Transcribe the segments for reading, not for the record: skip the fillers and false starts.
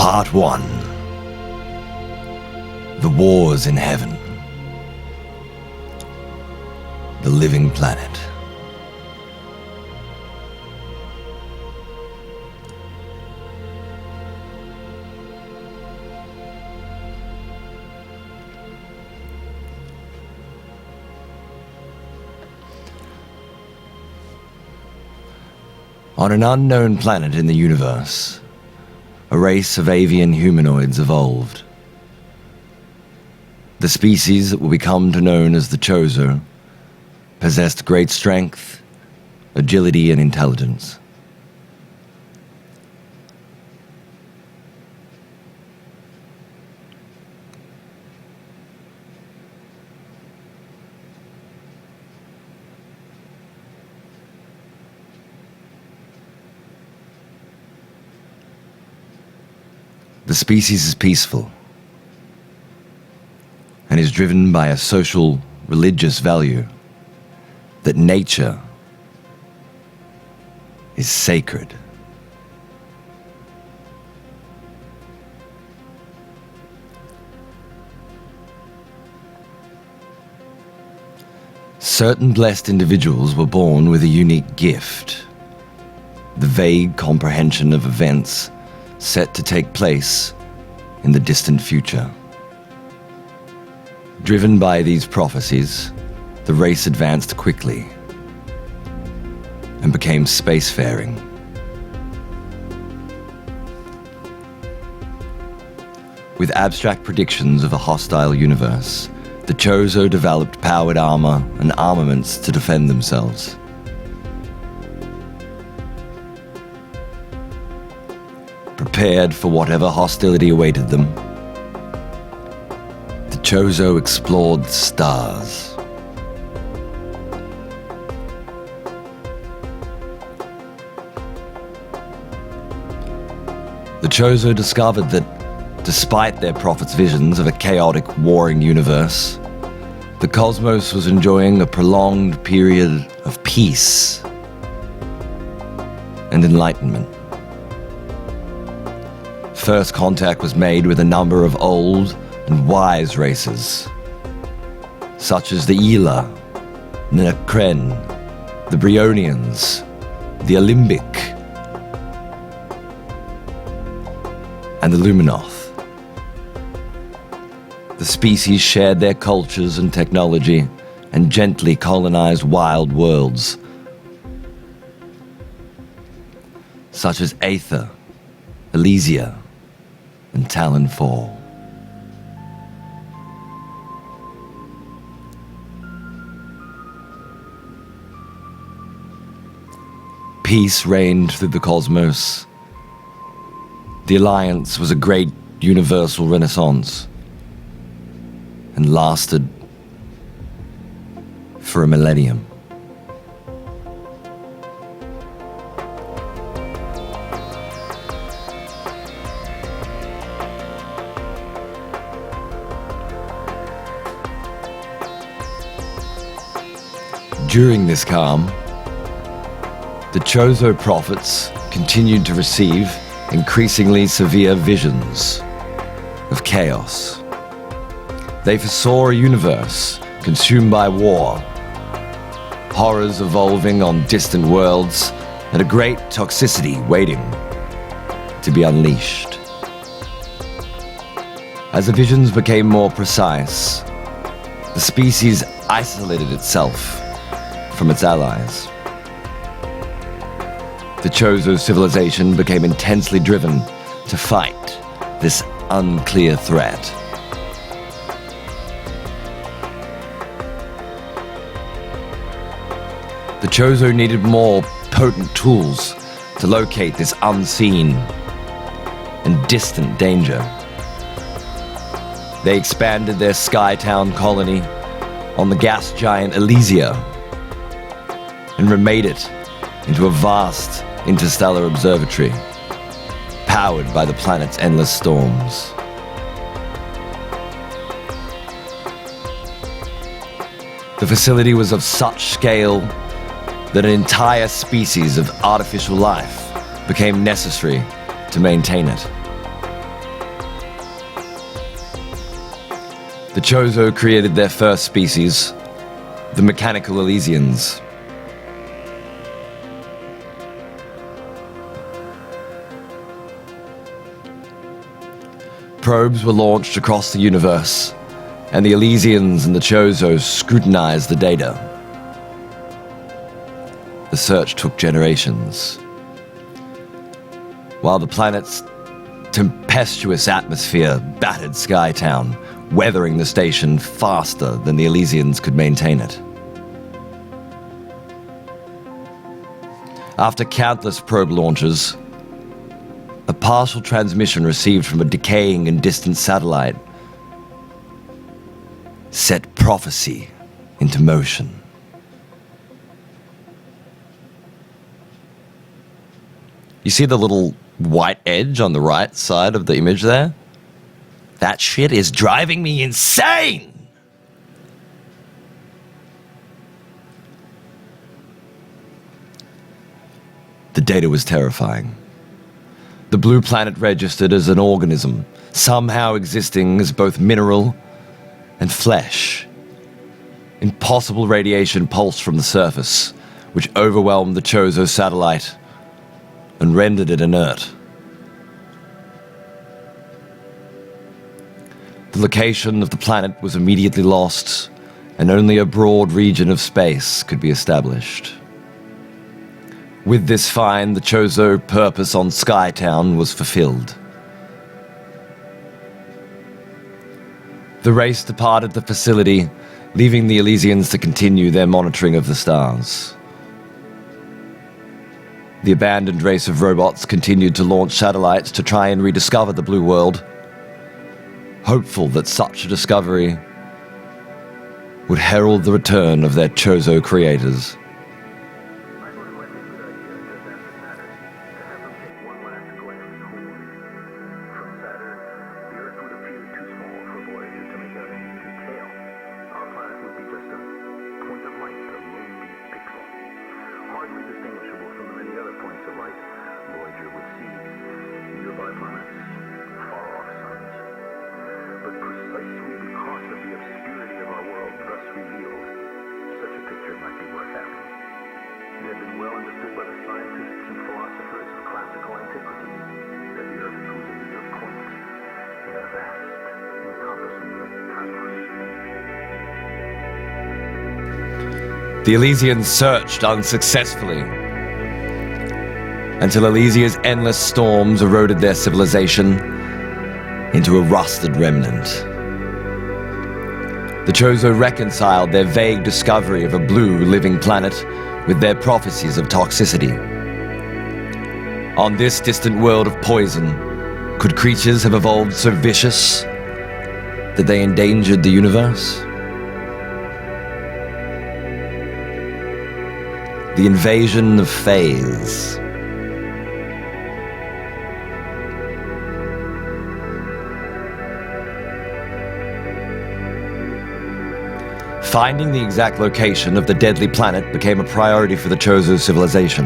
Part 1. The Wars in Heaven. The Living Planet. On an unknown planet in the universe, a race of avian humanoids evolved. The species that will become known as the Chozo possessed great strength, agility, and intelligence. The species is peaceful and is driven by a social, religious value that nature is sacred. Certain blessed individuals were born with a unique gift, the vague comprehension of events set to take place in the distant future. Driven by these prophecies, the race advanced quickly and became spacefaring. With abstract predictions of a hostile universe, the Chozo developed powered armor and armaments to defend themselves. Prepared for whatever hostility awaited them, the Chozo explored the stars. The Chozo discovered that, despite their prophets' visions of a chaotic, warring universe, the cosmos was enjoying a prolonged period of peace and enlightenment. First contact was made with a number of old and wise races, such as the Ela, the Nakren, the Brionians, the Alimbic, and the Luminoth. The species shared their cultures and technology and gently colonized wild worlds, such as Aether, Elysia, and Talon 4. Peace reigned through the cosmos. The Alliance was a great universal renaissance and lasted for a millennium. During this calm, the Chozo prophets continued to receive increasingly severe visions of chaos. They foresaw a universe consumed by war, horrors evolving on distant worlds, and a great toxicity waiting to be unleashed. As the visions became more precise, the species isolated itself from its allies. The Chozo civilization became intensely driven to fight this unclear threat. The Chozo needed more potent tools to locate this unseen and distant danger. They expanded their Skytown colony on the gas giant Elysia and remade it into a vast interstellar observatory, powered by the planet's endless storms. The facility was of such scale that an entire species of artificial life became necessary to maintain it. The Chozo created their first species, the mechanical Elysians. Probes were launched across the universe, and the Elysians and the Chozo scrutinized the data. The search took generations. While the planet's tempestuous atmosphere battered Skytown, weathering the station faster than the Elysians could maintain it. After countless probe launches, a partial transmission received from a decaying and distant satellite set prophecy into motion. You see the little white edge on the right side of the image there? That shit is driving me insane! The data was terrifying. The blue planet registered as an organism, somehow existing as both mineral and flesh. Impossible radiation pulsed from the surface, which overwhelmed the Chozo satellite and rendered it inert. The location of the planet was immediately lost, and only a broad region of space could be established. With this find, the Chozo purpose on Skytown was fulfilled. The race departed the facility, leaving the Elysians to continue their monitoring of the stars. The abandoned race of robots continued to launch satellites to try and rediscover the blue world, hopeful that such a discovery would herald the return of their Chozo creators. The Elysians searched unsuccessfully until Elysia's endless storms eroded their civilization into a rusted remnant. The Chozo reconciled their vague discovery of a blue living planet with their prophecies of toxicity. On this distant world of poison, could creatures have evolved so vicious that they endangered the universe? The invasion of Phase. Finding the exact location of the deadly planet became a priority for the Chozo civilization.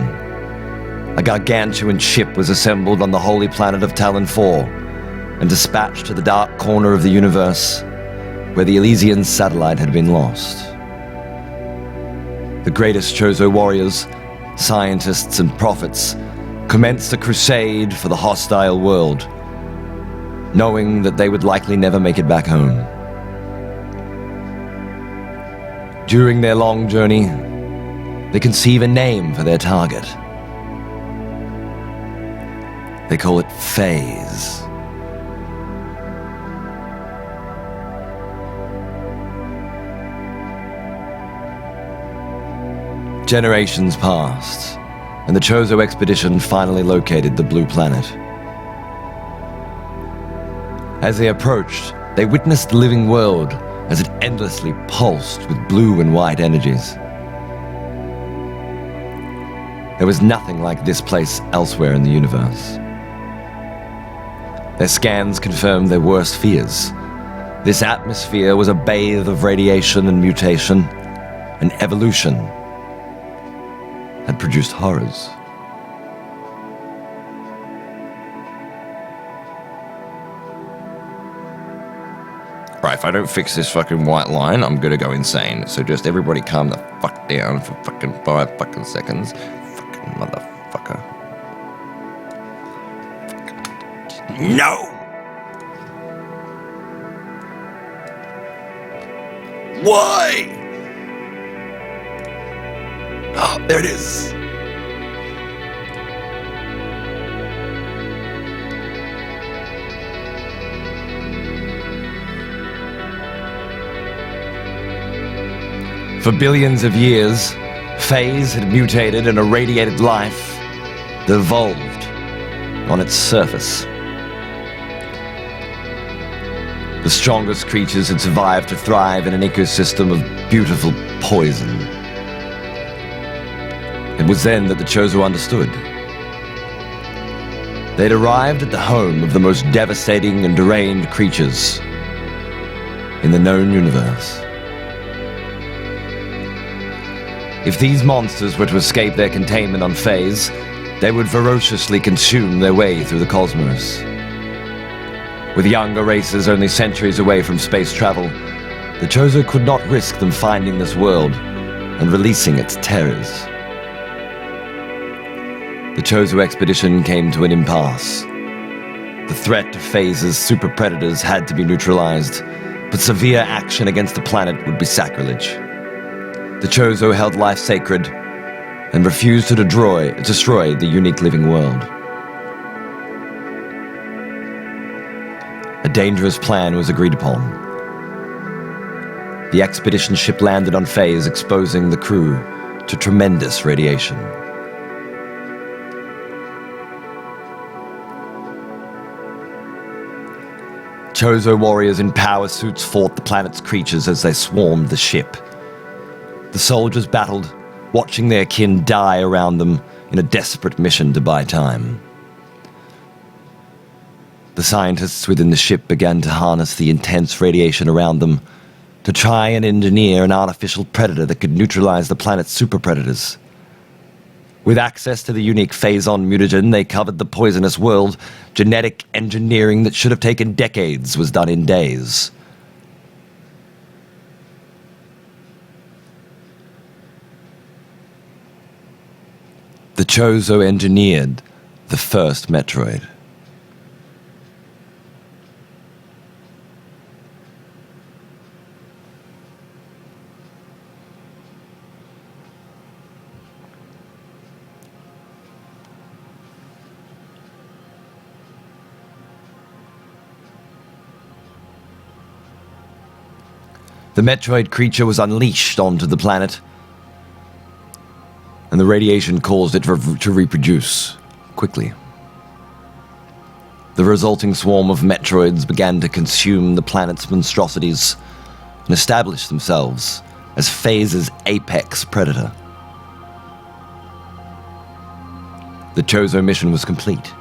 A gargantuan ship was assembled on the holy planet of Talon 4 and dispatched to the dark corner of the universe where the Elysian satellite had been lost. The greatest Chozo warriors, scientists and prophets commenced a crusade for the hostile world, knowing that they would likely never make it back home. During their long journey, they conceive a name for their target. They call it Phase. Generations passed, and the Chozo expedition finally located the blue planet. As they approached, they witnessed the living world as it endlessly pulsed with blue and white energies. There was nothing like this place elsewhere in the universe. Their scans confirmed their worst fears. This atmosphere was a bathe of radiation and mutation, and evolution had produced horrors. Right, if I don't fix this fucking white line, I'm gonna go insane. So just everybody calm the fuck down for fucking 5 fucking seconds. Fucking motherfucker. No! Why? Oh, there it is. For billions of years, phase had mutated and irradiated life that evolved on its surface. The strongest creatures had survived to thrive in an ecosystem of beautiful poison. It was then that the Chozo understood. They'd arrived at the home of the most devastating and deranged creatures in the known universe. If these monsters were to escape their containment on phase, they would ferociously consume their way through the cosmos. With younger races only centuries away from space travel, the Chozo could not risk them finding this world and releasing its terrors. The Chozo expedition came to an impasse. The threat of Phase's super predators had to be neutralized, but severe action against the planet would be sacrilege. The Chozo held life sacred and refused to destroy the unique living world. A dangerous plan was agreed upon. The expedition ship landed on Phase, exposing the crew to tremendous radiation. Chozo warriors in power suits fought the planet's creatures as they swarmed the ship. The soldiers battled, watching their kin die around them in a desperate mission to buy time. The scientists within the ship began to harness the intense radiation around them to try and engineer an artificial predator that could neutralize the planet's super predators. With access to the unique Phazon mutagen, they covered the poisonous world. Genetic engineering that should have taken decades was done in days. The Chozo engineered the first Metroid. The Metroid creature was unleashed onto the planet, and the radiation caused it to reproduce quickly. The resulting swarm of Metroids began to consume the planet's monstrosities and establish themselves as Phase's apex predator. The Chozo mission was complete.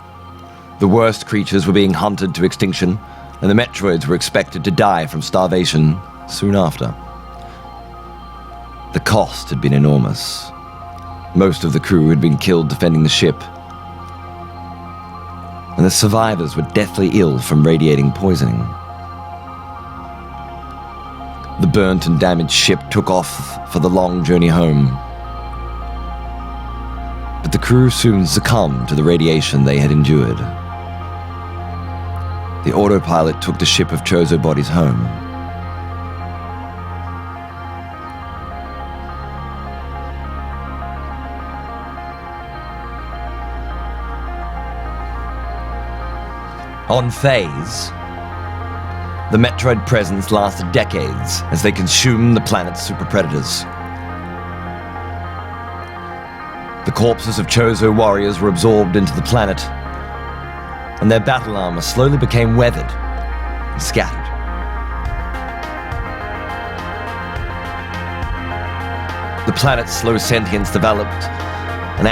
The worst creatures were being hunted to extinction, and the Metroids were expected to die from starvation soon after. The cost had been enormous. Most of the crew had been killed defending the ship, and the survivors were deathly ill from radiating poisoning. The burnt and damaged ship took off for the long journey home, but the crew soon succumbed to the radiation they had endured. The autopilot took the ship of Chozo bodies home. On Phase, the Metroid presence lasted decades as they consumed the planet's super predators. The corpses of Chozo warriors were absorbed into the planet, and their battle armor slowly became weathered and scattered. The planet's slow sentience developed an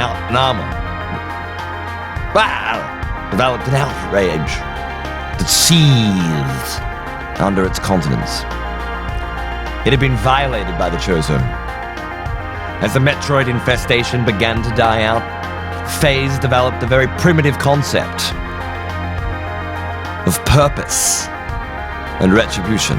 outrage that seethed under its continents. It had been violated by the Chozo. As the Metroid infestation began to die out, Phase developed a very primitive concept of purpose and retribution.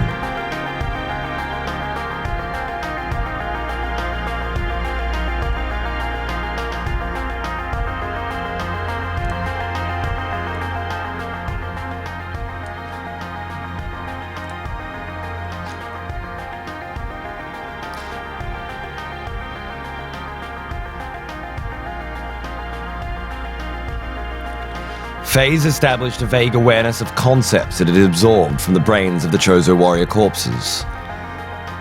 Phase established a vague awareness of concepts it had absorbed from the brains of the Chozo warrior corpses,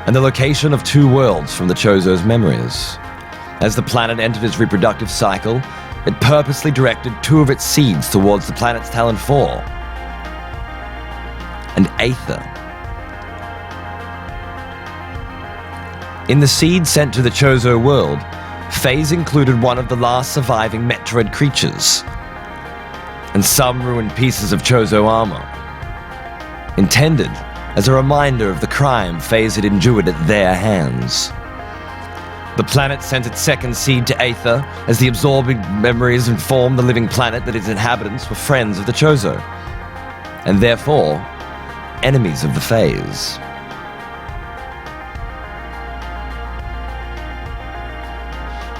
and the location of two worlds from the Chozo's memories. As the planet entered its reproductive cycle, it purposely directed two of its seeds towards the planet's Talon 4 and Aether. In the seed sent to the Chozo world, Phase included one of the last surviving Metroid creatures, and some ruined pieces of Chozo armor, intended as a reminder of the crime Phase had endured at their hands. The planet sent its second seed to Aether as the absorbing memories informed the living planet that its inhabitants were friends of the Chozo, and therefore enemies of the Phase.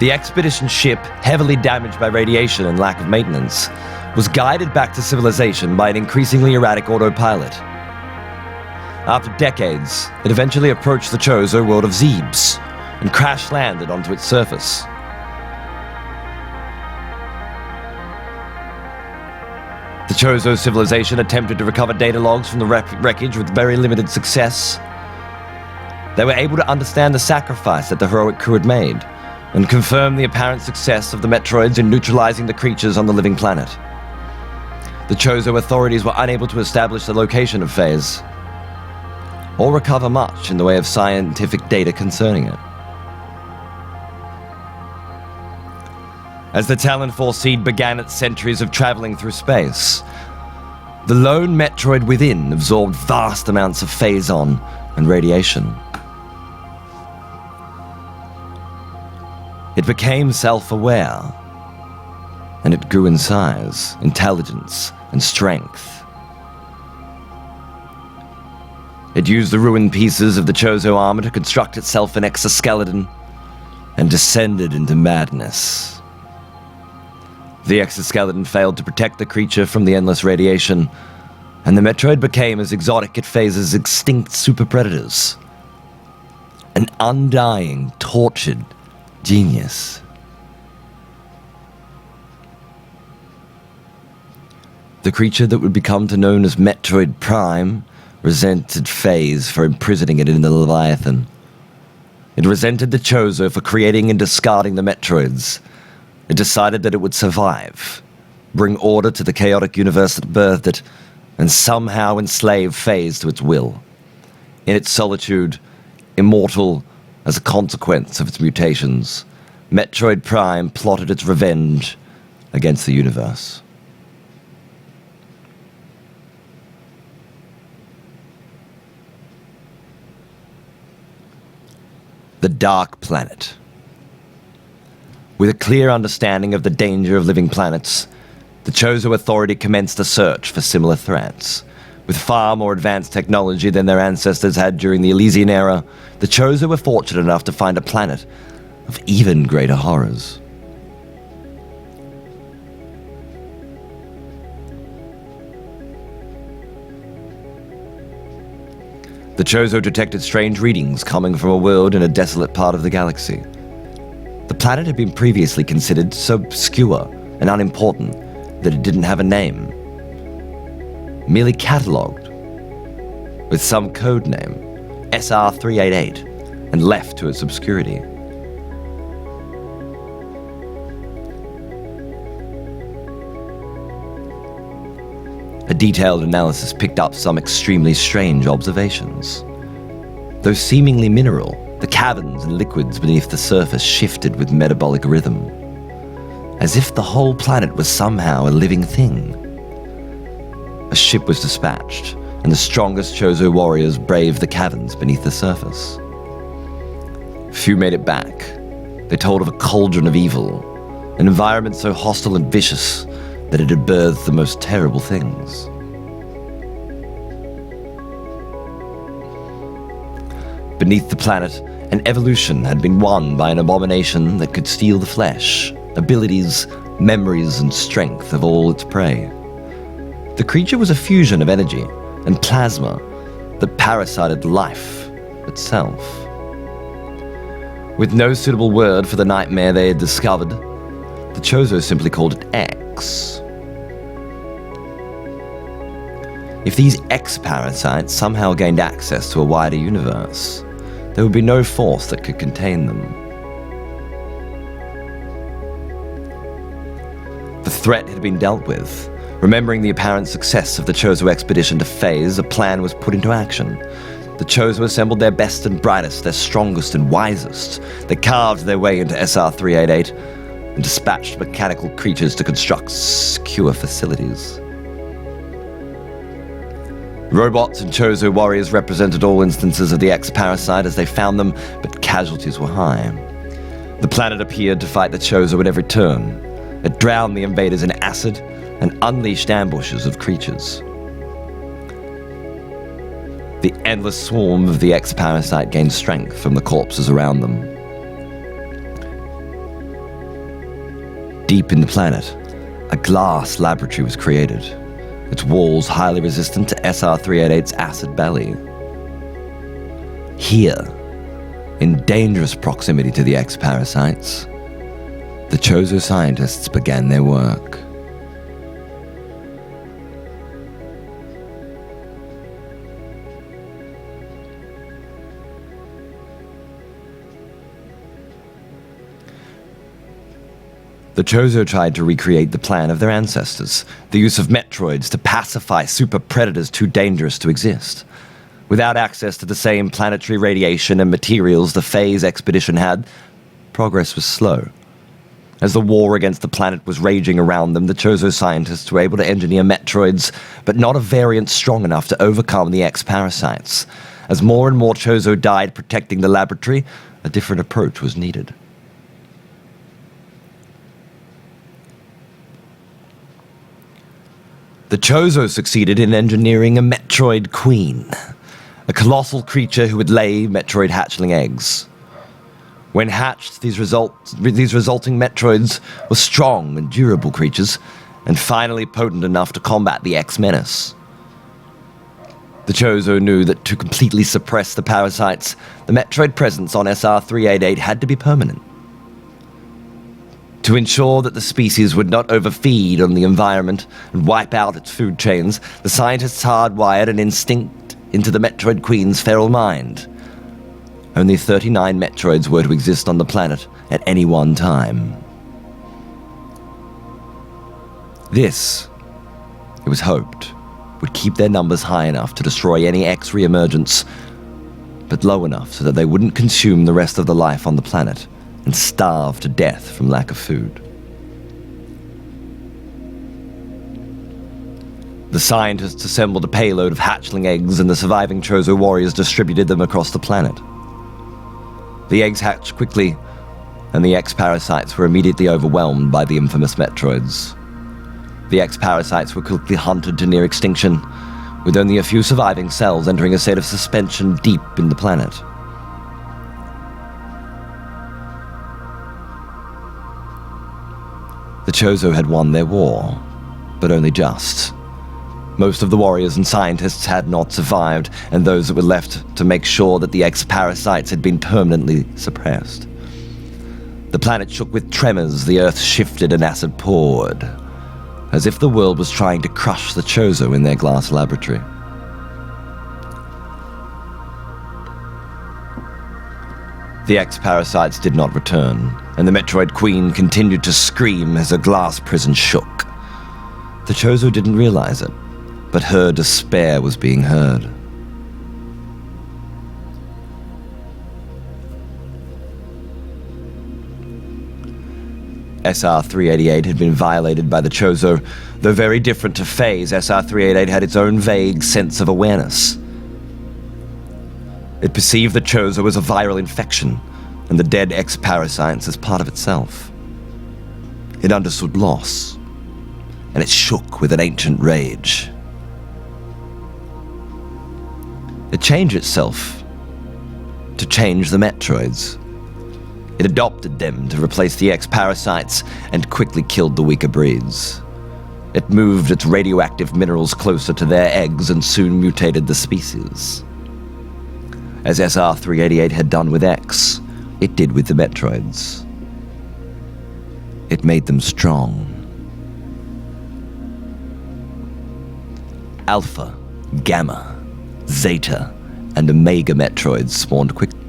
The expedition ship, heavily damaged by radiation and lack of maintenance, was guided back to civilization by an increasingly erratic autopilot. After decades, it eventually approached the Chozo world of Zebes and crash-landed onto its surface. The Chozo civilization attempted to recover data logs from the wreckage with very limited success. They were able to understand the sacrifice that the heroic crew had made and confirm the apparent success of the Metroids in neutralizing the creatures on the living planet. The Chozo authorities were unable to establish the location of Phase, or recover much in the way of scientific data concerning it. As the Talon 4 seed began its centuries of traveling through space, the lone Metroid within absorbed vast amounts of phazon and radiation. It became self-aware, and it grew in size, intelligence, and strength. It used the ruined pieces of the Chozo armor to construct itself an exoskeleton, and descended into madness. The exoskeleton failed to protect the creature from the endless radiation, and the Metroid became as exotic as Phase's extinct super predators. An undying, tortured genius. The creature that would become to known as Metroid Prime resented Phase for imprisoning it in the Leviathan. It resented the Chozo for creating and discarding the Metroids. It decided that it would survive, bring order to the chaotic universe that birthed it, and somehow enslave Phase to its will. In its solitude, immortal as a consequence of its mutations, Metroid Prime plotted its revenge against the universe. The Dark Planet. With a clear understanding of the danger of living planets, the Chozo Authority commenced a search for similar threats. With far more advanced technology than their ancestors had during the Elysian era, the Chozo were fortunate enough to find a planet of even greater horrors. The Chozo detected strange readings coming from a world in a desolate part of the galaxy. The planet had been previously considered so obscure and unimportant that it didn't have a name, merely catalogued with some code name, SR388, and left to its obscurity. A detailed analysis picked up some extremely strange observations. Though seemingly mineral, the caverns and liquids beneath the surface shifted with metabolic rhythm, as if the whole planet was somehow a living thing. A ship was dispatched, and the strongest Chozo warriors braved the caverns beneath the surface. Few made it back. They told of a cauldron of evil, an environment so hostile and vicious that it had birthed the most terrible things. Beneath the planet, an evolution had been won by an abomination that could steal the flesh, abilities, memories, and strength of all its prey. The creature was a fusion of energy and plasma that parasited life itself. With no suitable word for the nightmare they had discovered, the Chozo simply called it X. If these X-parasites somehow gained access to a wider universe, there would be no force that could contain them. The threat had been dealt with. Remembering the apparent success of the Chozo expedition to Phase, a plan was put into action. The Chozo assembled their best and brightest, their strongest and wisest. They carved their way into SR-388 and dispatched mechanical creatures to construct secure facilities. Robots and Chozo warriors represented all instances of the X-parasite as they found them, but casualties were high. The planet appeared to fight the Chozo at every turn. It drowned the invaders in acid and unleashed ambushes of creatures. The endless swarm of the X-parasite gained strength from the corpses around them. Deep in the planet, a glass laboratory was created, its walls highly resistant to SR-388's acid belly. Here, in dangerous proximity to the X-parasites, the Chozo scientists began their work. The Chozo tried to recreate the plan of their ancestors, the use of Metroids to pacify super predators too dangerous to exist. Without access to the same planetary radiation and materials the Phase expedition had, progress was slow. As the war against the planet was raging around them, the Chozo scientists were able to engineer Metroids, but not a variant strong enough to overcome the X-parasites. As more and more Chozo died protecting the laboratory, a different approach was needed. The Chozo succeeded in engineering a Metroid Queen, a colossal creature who would lay Metroid hatchling eggs. When hatched, these resulting Metroids were strong and durable creatures, and finally potent enough to combat the X-menace. The Chozo knew that to completely suppress the parasites, the Metroid presence on SR-388 had to be permanent. To ensure that the species would not overfeed on the environment and wipe out its food chains, the scientists hardwired an instinct into the Metroid Queen's feral mind. Only 39 Metroids were to exist on the planet at any one time. This, it was hoped, would keep their numbers high enough to destroy any X re-emergence, but low enough so that they wouldn't consume the rest of the life on the planet and starve to death from lack of food. The scientists assembled a payload of hatchling eggs, and the surviving Chozo warriors distributed them across the planet. The eggs hatched quickly, and the X-parasites were immediately overwhelmed by the infamous Metroids. The X-parasites were quickly hunted to near extinction, with only a few surviving cells entering a state of suspension deep in the planet. The Chozo had won their war, but only just. Most of the warriors and scientists had not survived, and those that were left to make sure that the X-parasites had been permanently suppressed. The planet shook with tremors, the earth shifted and acid poured, as if the world was trying to crush the Chozo in their glass laboratory. The X-parasites did not return, and the Metroid Queen continued to scream as her glass prison shook. The Chozo didn't realize it, but her despair was being heard. SR-388 had been violated by the Chozo. Though very different to Phase, SR-388 had its own vague sense of awareness. It perceived the Chozo as a viral infection, and the dead X-parasites as part of itself. It understood loss, and it shook with an ancient rage. It changed itself to change the Metroids. It adopted them to replace the X-parasites and quickly killed the weaker breeds. It moved its radioactive minerals closer to their eggs and soon mutated the species. As SR-388 had done with X, it did with the Metroids. It made them strong. Alpha, Gamma, Zeta, and Omega Metroids spawned quickly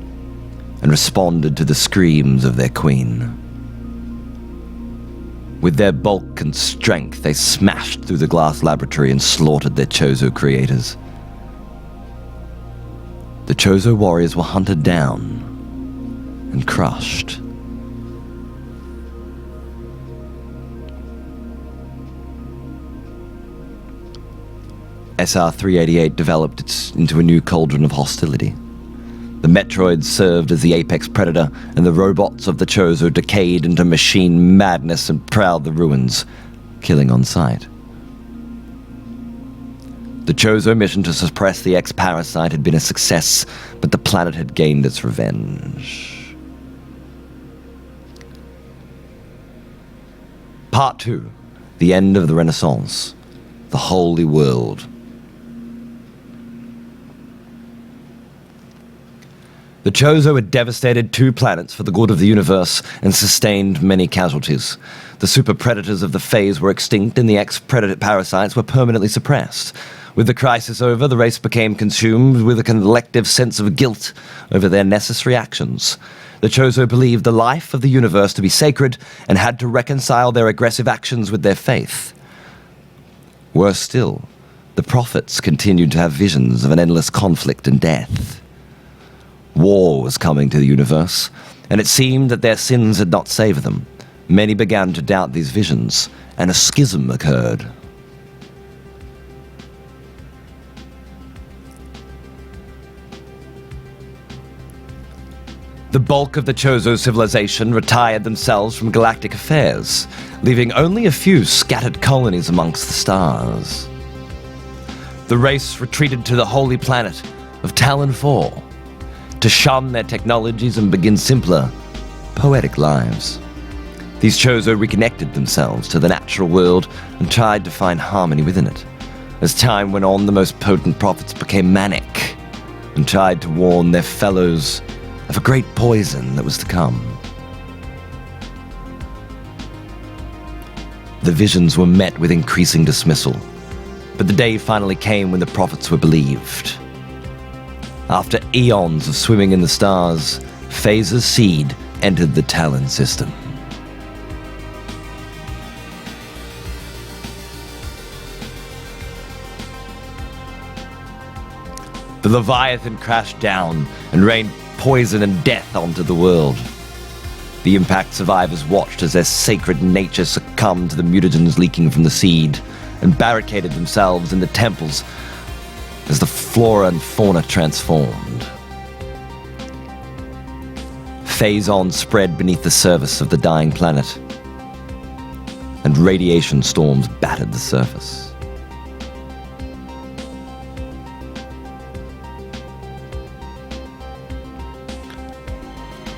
and responded to the screams of their queen. With their bulk and strength, they smashed through the glass laboratory and slaughtered their Chozo creators. The Chozo warriors were hunted down and crushed. SR-388 developed into a new cauldron of hostility. The Metroids served as the apex predator, and the robots of the Chozo decayed into machine madness and prowled the ruins, killing on sight. The Chozo mission to suppress the X-parasite had been a success, but the planet had gained its revenge. Part 2. The End of the Renaissance. The Holy World. The Chozo had devastated 2 planets for the good of the universe and sustained many casualties. The super predators of the phase were extinct and the X-predator parasites were permanently suppressed. With the crisis over, the race became consumed with a collective sense of guilt over their necessary actions. The Chozo believed the life of the universe to be sacred and had to reconcile their aggressive actions with their faith. Worse still, the prophets continued to have visions of an endless conflict and death. War was coming to the universe, and it seemed that their sins had not saved them. Many began to doubt these visions, and a schism occurred. The bulk of the Chozo civilization retired themselves from galactic affairs, leaving only a few scattered colonies amongst the stars. The race retreated to the holy planet of Talon 4, to shun their technologies and begin simpler, poetic lives. These Chozo reconnected themselves to the natural world and tried to find harmony within it. As time went on, the most potent prophets became manic and tried to warn their fellows of a great poison that was to come. The visions were met with increasing dismissal, but the day finally came when the prophets were believed. After eons of swimming in the stars, Phaser's seed entered the Talon system. The Leviathan crashed down and rained poison and death onto the world. The impact survivors watched as their sacred nature succumbed to the mutagens leaking from the seed and barricaded themselves in the temples as the flora and fauna transformed. Phazon spread beneath the surface of the dying planet, and radiation storms battered the surface.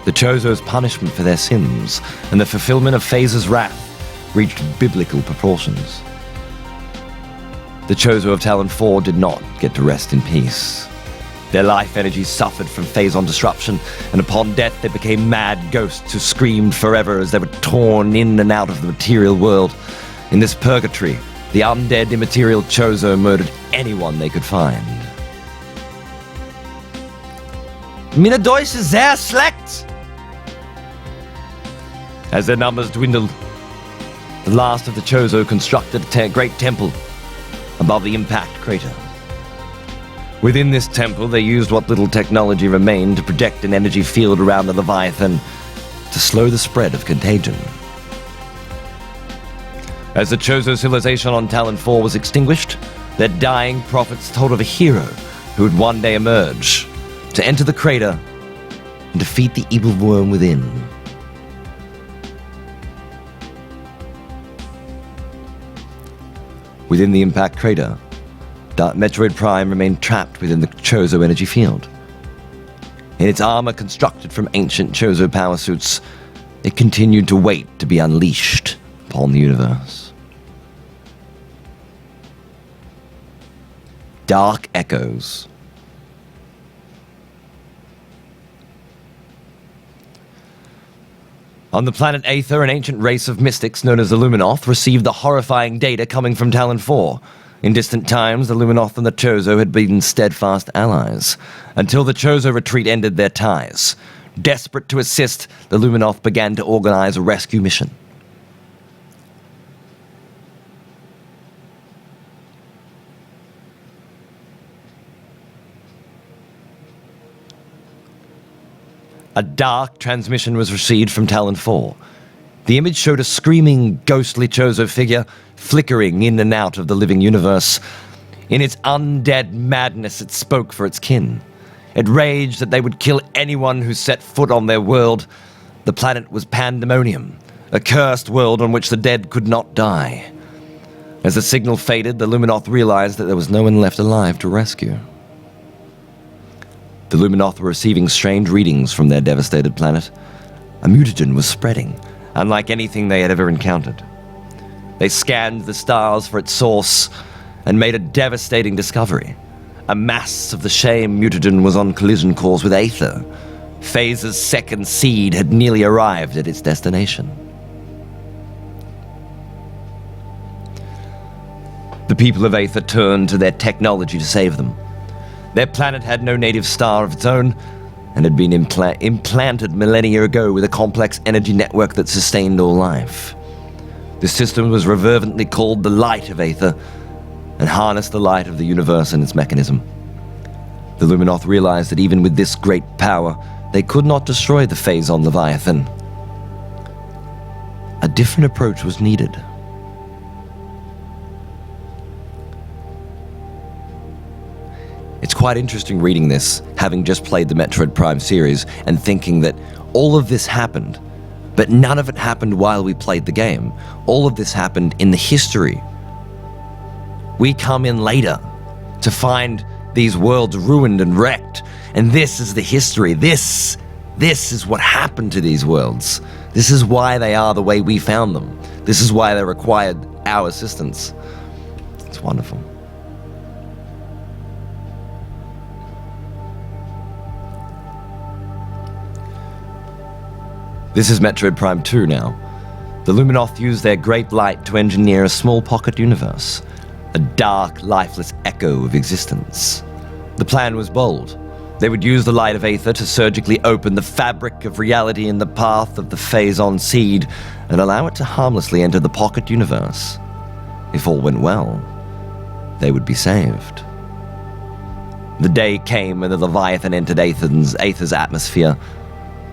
The Chozo's punishment for their sins and the fulfillment of Phaser's wrath reached biblical proportions. The Chozo of Talon 4 did not get to rest in peace. Their life energy suffered from Phazon disruption, and upon death they became mad ghosts who screamed forever as they were torn in and out of the material world. In this purgatory, the undead immaterial Chozo murdered anyone they could find. Mina Deutsch ist sehr schlecht! As their numbers dwindled, the last of the Chozo constructed a great temple above the impact crater. Within this temple, they used what little technology remained to project an energy field around the Leviathan to slow the spread of contagion. As the Chozo civilization on Talon 4 was extinguished, their dying prophets told of a hero who would one day emerge to enter the crater and defeat the evil worm within. Within the impact crater, Metroid Prime remained trapped within the Chozo energy field. In its armor constructed from ancient Chozo power suits, it continued to wait to be unleashed upon the universe. Dark Echoes. On the planet Aether, an ancient race of mystics known as the Luminoth received the horrifying data coming from Talon 4. In distant times, the Luminoth and the Chozo had been steadfast allies, until the Chozo retreat ended their ties. Desperate to assist, the Luminoth began to organize a rescue mission. A dark transmission was received from Talon 4. The image showed a screaming, ghostly Chozo figure flickering in and out of the living universe. In its undead madness, it spoke for its kin. It raged that they would kill anyone who set foot on their world. The planet was Pandemonium, a cursed world on which the dead could not die. As the signal faded, the Luminoth realized that there was no one left alive to rescue. The Luminoth were receiving strange readings from their devastated planet. A mutagen was spreading, unlike anything they had ever encountered. They scanned the stars for its source and made a devastating discovery. A mass of the same mutagen was on collision course with Aether. Phase's second seed had nearly arrived at its destination. The people of Aether turned to their technology to save them. Their planet had no native star of its own, and had been implanted millennia ago with a complex energy network that sustained all life. The system was reverently called the Light of Aether, and harnessed the light of the universe and its mechanism. The Luminoth realized that even with this great power, they could not destroy the Phazon Leviathan. A different approach was needed. It's quite interesting reading this, having just played the Metroid Prime series, and thinking that all of this happened, but none of it happened while we played the game. All of this happened in the history. We come in later to find these worlds ruined and wrecked, and this is the history. This is what happened to these worlds. This is why they are the way we found them. This is why they required our assistance. It's wonderful. This is Metroid Prime 2 now. The Luminoth used their great light to engineer a small pocket universe, a dark, lifeless echo of existence. The plan was bold. They would use the light of Aether to surgically open the fabric of reality in the path of the Phazon seed and allow it to harmlessly enter the pocket universe. If all went well, they would be saved. The day came when the Leviathan entered Aether's atmosphere.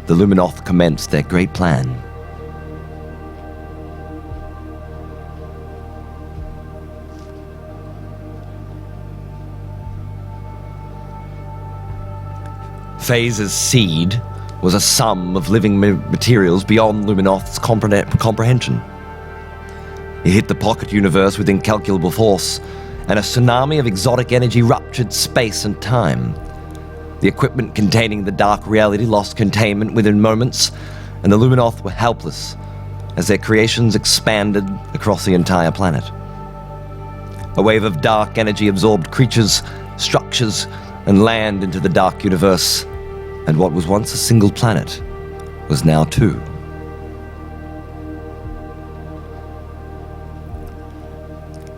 The Luminoth commenced their great plan. Phase's seed was a sum of living materials beyond Luminoth's comprehension. It hit the pocket universe with incalculable force, and a tsunami of exotic energy ruptured space and time. The equipment containing the dark reality lost containment within moments, and the Luminoth were helpless as their creations expanded across the entire planet. A wave of dark energy absorbed creatures, structures, and land into the dark universe, and what was once a single planet was now two.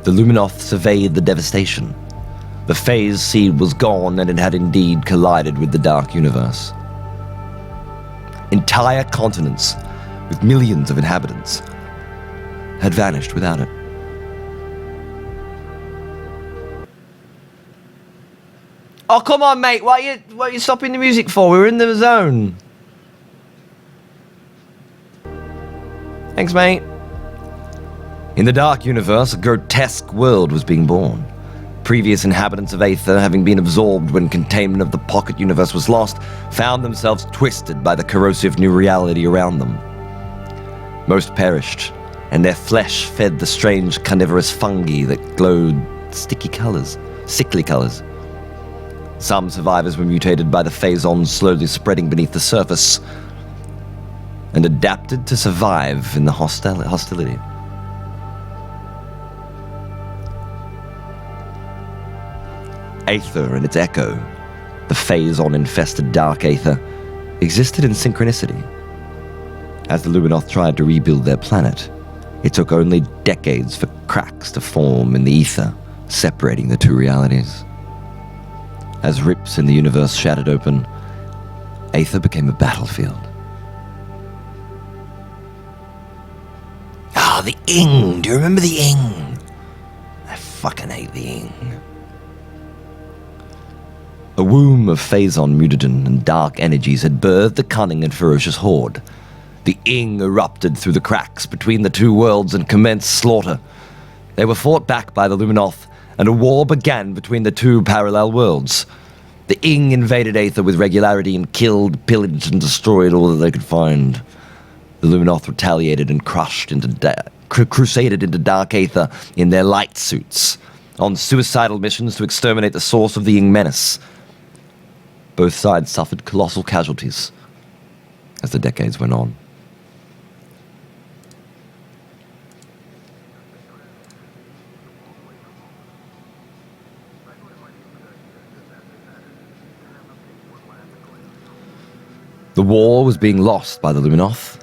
The Luminoth surveyed the devastation. The phase seed was gone, and it had indeed collided with the dark universe. Entire continents, with millions of inhabitants, had vanished without it. Oh, come on, mate. What are you stopping the music for? We were in the zone. Thanks, mate. In the dark universe, a grotesque world was being born. Previous inhabitants of Aether, having been absorbed when containment of the pocket universe was lost, found themselves twisted by the corrosive new reality around them. Most perished, and their flesh fed the strange carnivorous fungi that glowed sickly colors. Some survivors were mutated by the phasons slowly spreading beneath the surface and adapted to survive in the hostility. Aether and its echo, the phazon-infested dark aether, existed in synchronicity. As the Luminoth tried to rebuild their planet, it took only decades for cracks to form in the ether, separating the two realities. As rips in the universe shattered open, Aether became a battlefield. Ah, the Ing! Do you remember the Ing? I fucking hate the Ing. A womb of phazon, mutagen, and dark energies had birthed the cunning and ferocious horde. The Ing erupted through the cracks between the two worlds and commenced slaughter. They were fought back by the Luminoth, and a war began between the two parallel worlds. The Ing invaded Aether with regularity and killed, pillaged, and destroyed all that they could find. The Luminoth retaliated and crusaded into dark Aether in their light suits, on suicidal missions to exterminate the source of the Ing menace. Both sides suffered colossal casualties as the decades went on. The war was being lost by the Luminoth.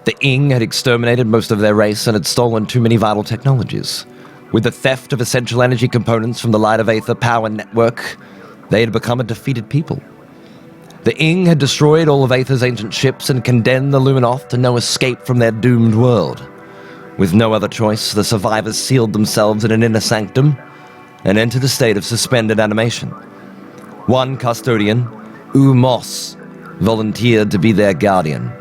The Ing had exterminated most of their race and had stolen too many vital technologies. With the theft of essential energy components from the Light of Aether power network, they had become a defeated people. The Ing had destroyed all of Aether's ancient ships and condemned the Luminoth to no escape from their doomed world. With no other choice, the survivors sealed themselves in an inner sanctum and entered a state of suspended animation. One custodian, Moss, volunteered to be their guardian.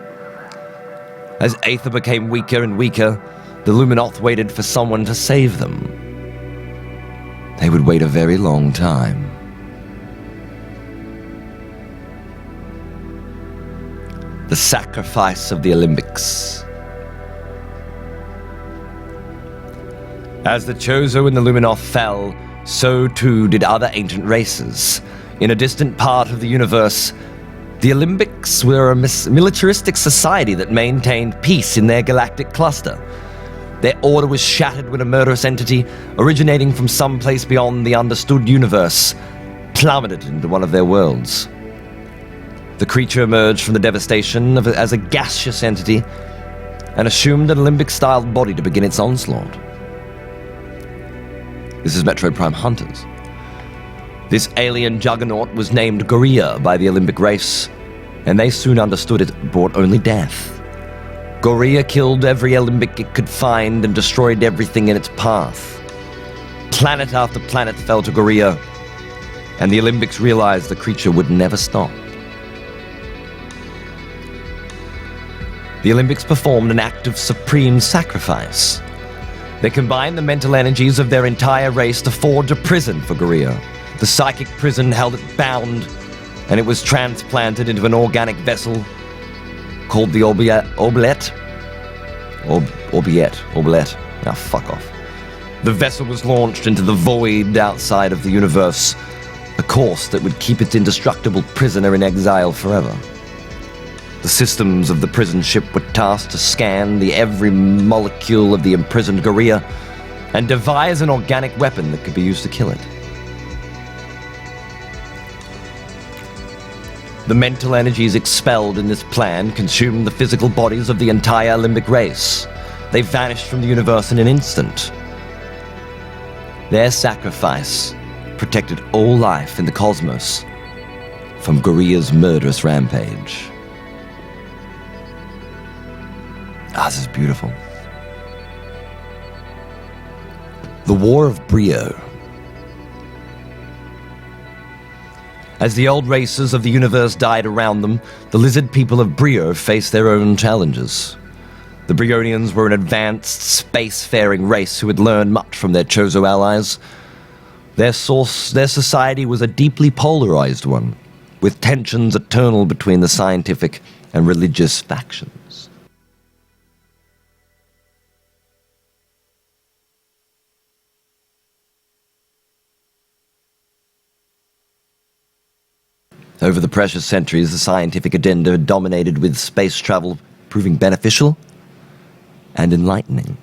As Aether became weaker and weaker, the Luminoth waited for someone to save them. They would wait a very long time. The sacrifice of the Olympics. As the Chozo and the Luminoth fell, so too did other ancient races. In a distant part of the universe, the Olympics were a militaristic society that maintained peace in their galactic cluster. Their order was shattered when a murderous entity, originating from some place beyond the understood universe, plummeted into one of their worlds. The creature emerged from the devastation as a gaseous entity and assumed an Olympic-styled body to begin its onslaught. This is Metroid Prime Hunters. This alien juggernaut was named Goria by the Olympic race, and they soon understood it brought only death. Goria killed every Olympic it could find and destroyed everything in its path. Planet after planet fell to Goria, and the Olympics realized the creature would never stop. The Olympics performed an act of supreme sacrifice. They combined the mental energies of their entire race to forge a prison for Goria. The psychic prison held it bound, and it was transplanted into an organic vessel called the Oubliette. Now fuck off. The vessel was launched into the void outside of the universe, a course that would keep its indestructible prisoner in exile forever. The systems of the prison ship were tasked to scan every molecule of the imprisoned Goria and devise an organic weapon that could be used to kill it. The mental energies expelled in this plan consumed the physical bodies of the entire Olympic race. They vanished from the universe in an instant. Their sacrifice protected all life in the cosmos from Goria's murderous rampage. This is beautiful. The War of Brio. As the old races of the universe died around them, the lizard people of Brio faced their own challenges. The Brionians were an advanced, space-faring race who had learned much from their Chozo allies. Their society was a deeply polarized one, with tensions eternal between the scientific and religious factions. Over the precious centuries, the scientific agenda dominated, with space travel proving beneficial and enlightening.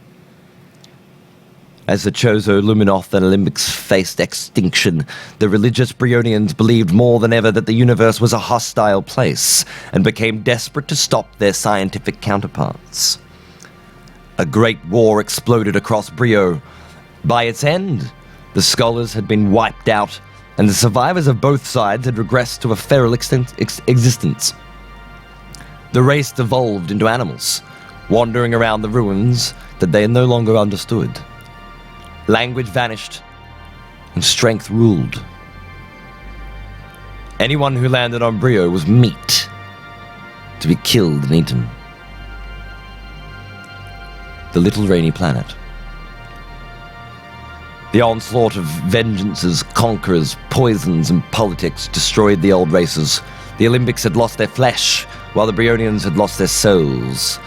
As the Chozo, Luminoth, and Olympics faced extinction, the religious Brionians believed more than ever that the universe was a hostile place and became desperate to stop their scientific counterparts. A great war exploded across Brio. By its end, the scholars had been wiped out, and the survivors of both sides had regressed to a feral existence. The race devolved into animals, wandering around the ruins that they no longer understood. Language vanished, and strength ruled. Anyone who landed on Brio was meat, to be killed and eaten. The little rainy planet. The onslaught of vengeances, conquerors, poisons, and politics destroyed the old races. The Olympics had lost their flesh, while the Brionians had lost their souls.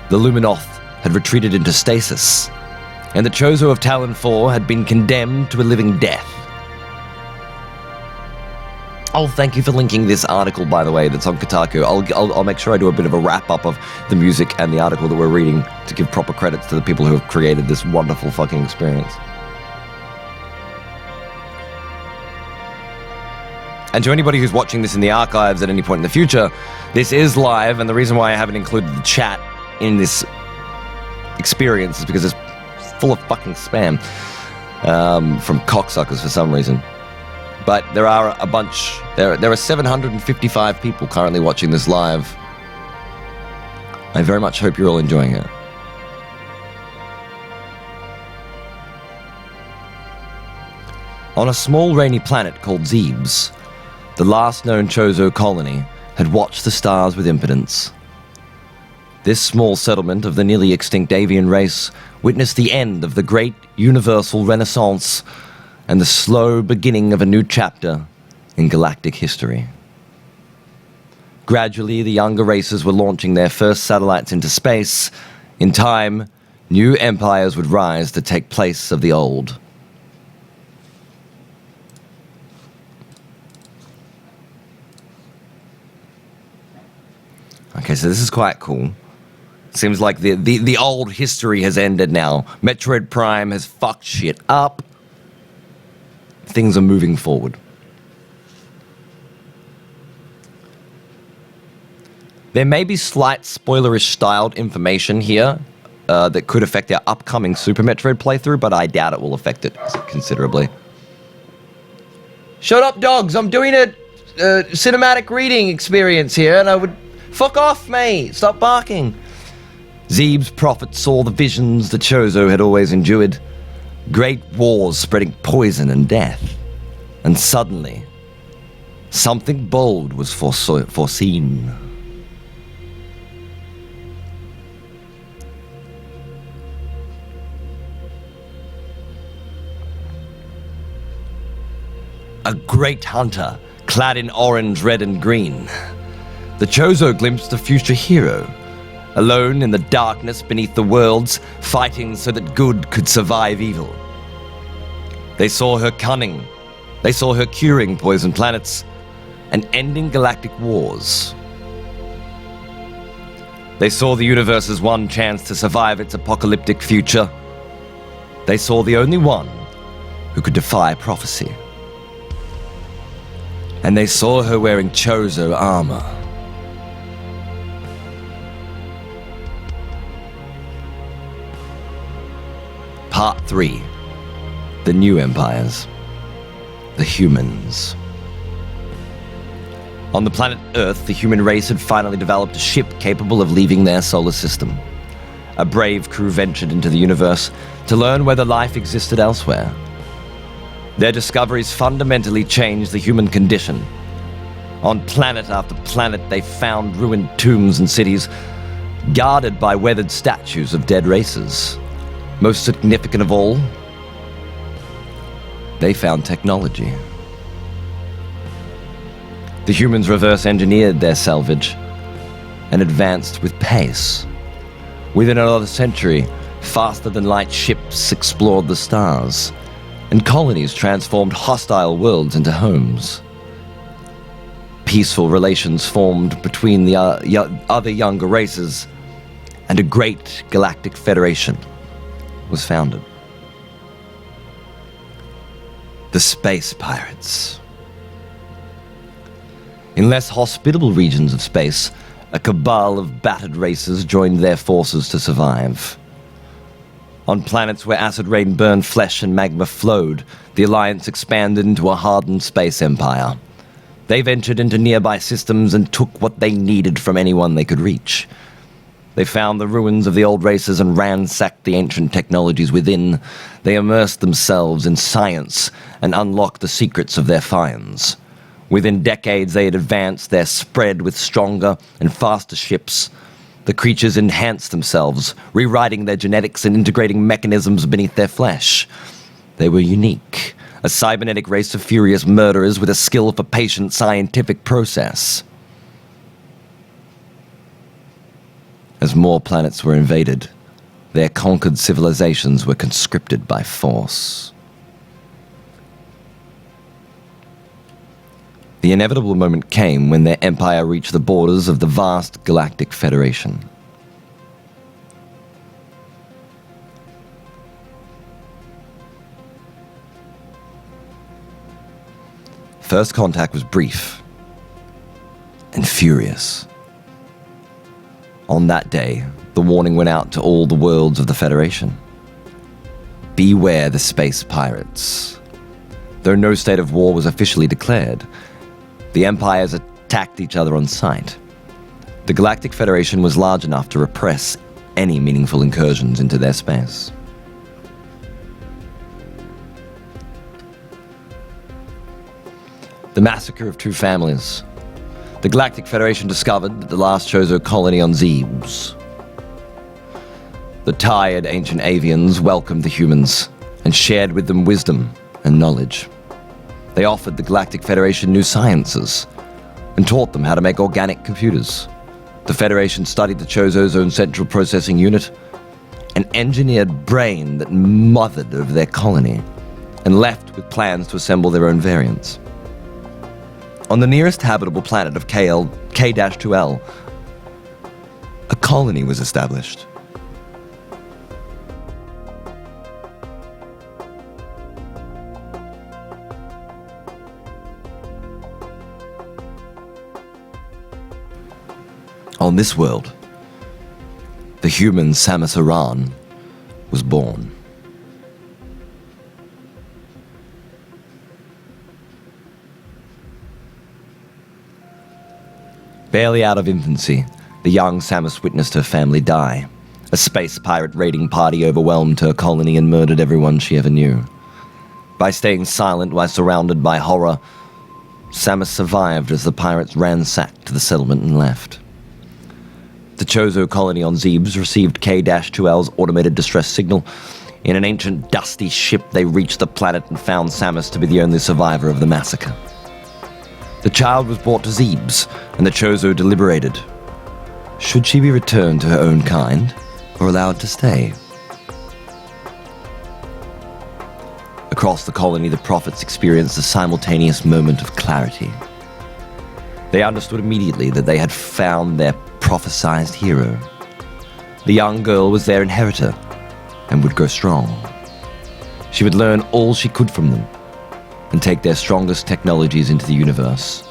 The Luminoth had retreated into stasis, and the Chozo of Talon 4 had been condemned to a living death. Oh, thank you for linking this article, by the way, that's on Kotaku. I'll make sure I do a bit of a wrap-up of the music and the article that we're reading to give proper credits to the people who have created this wonderful fucking experience. And to anybody who's watching this in the archives at any point in the future, this is live, and the reason why I haven't included the chat in this experience is because it's full of fucking spam from cocksuckers for some reason. But there are a bunch. There are 755 people currently watching this live. I very much hope you're all enjoying it. On a small rainy planet called Zebes, the last known Chozo colony had watched the stars with impotence. This small settlement of the nearly extinct avian race witnessed the end of the great universal renaissance and the slow beginning of a new chapter in galactic history. Gradually, the younger races were launching their first satellites into space. In time, new empires would rise to take place of the old. Okay, so this is quite cool. Seems like the old history has ended now. Metroid Prime has fucked shit up. Things are moving forward. There may be slight spoilerish styled information here that could affect our upcoming Super Metroid playthrough, but I doubt it will affect it considerably. Shut up, dogs! I'm doing a cinematic reading experience here, and I would... Fuck off, mate! Stop barking! Zebes' prophet saw the visions the Chozo had always endured. Great wars spreading poison and death. And suddenly, something bold was foreseen. A great hunter, clad in orange, red, and green. The Chozo glimpsed a future hero, alone in the darkness beneath the worlds, fighting so that good could survive evil. They saw her cunning. They saw her curing poison planets and ending galactic wars. They saw the universe's one chance to survive its apocalyptic future. They saw the only one who could defy prophecy. And they saw her wearing Chozo armor. Part 3. The New Empires. The Humans. On the planet Earth, the human race had finally developed a ship capable of leaving their solar system. A brave crew ventured into the universe to learn whether life existed elsewhere. Their discoveries fundamentally changed the human condition. On planet after planet, they found ruined tombs and cities, guarded by weathered statues of dead races. Most significant of all, they found technology. The humans reverse engineered their salvage and advanced with pace. Within another century, faster-than-light ships explored the stars, and colonies transformed hostile worlds into homes. peaceful relations formed between the other younger races, and a great galactic federation was founded. The Space Pirates. In less hospitable regions of space, a cabal of battered races joined their forces to survive. On planets where acid rain burned flesh and magma flowed, the Alliance expanded into a hardened space empire. They ventured into nearby systems and took what they needed from anyone they could reach. They found the ruins of the old races and ransacked the ancient technologies within. They immersed themselves in science and unlocked the secrets of their finds. Within decades, they had advanced their spread with stronger and faster ships. The creatures enhanced themselves, rewriting their genetics and integrating mechanisms beneath their flesh. They were unique, a cybernetic race of furious murderers with a skill for patient scientific process. As more planets were invaded, their conquered civilizations were conscripted by force. The inevitable moment came when their empire reached the borders of the vast galactic federation. First contact was brief and furious. On that day, the warning went out to all the worlds of the Federation. Beware the space pirates. Though no state of war was officially declared, the empires attacked each other on sight. The Galactic Federation was large enough to repress any meaningful incursions into their space. The massacre of two families. The Galactic Federation discovered that the last Chozo colony on Zebes. The tired ancient avians welcomed the humans and shared with them wisdom and knowledge. They offered the Galactic Federation new sciences and taught them how to make organic computers. The Federation studied the Chozo's own central processing unit, an engineered brain that mothered over their colony, and left with plans to assemble their own variants. On the nearest habitable planet of K-2L, a colony was established. On this world, the human Samus Aran was born. Barely out of infancy, the young Samus witnessed her family die. A space pirate raiding party overwhelmed her colony and murdered everyone she ever knew. By staying silent while surrounded by horror, Samus survived as the pirates ransacked the settlement and left. The Chozo colony on Zebes received K-2L's automated distress signal. In an ancient, dusty ship, they reached the planet and found Samus to be the only survivor of the massacre. The child was brought to Zebes, and the Chozo deliberated. Should she be returned to her own kind, or allowed to stay? Across the colony, the prophets experienced a simultaneous moment of clarity. They understood immediately that they had found their prophesized hero. The young girl was their inheritor and would grow strong. She would learn all she could from them and take their strongest technologies into the universe.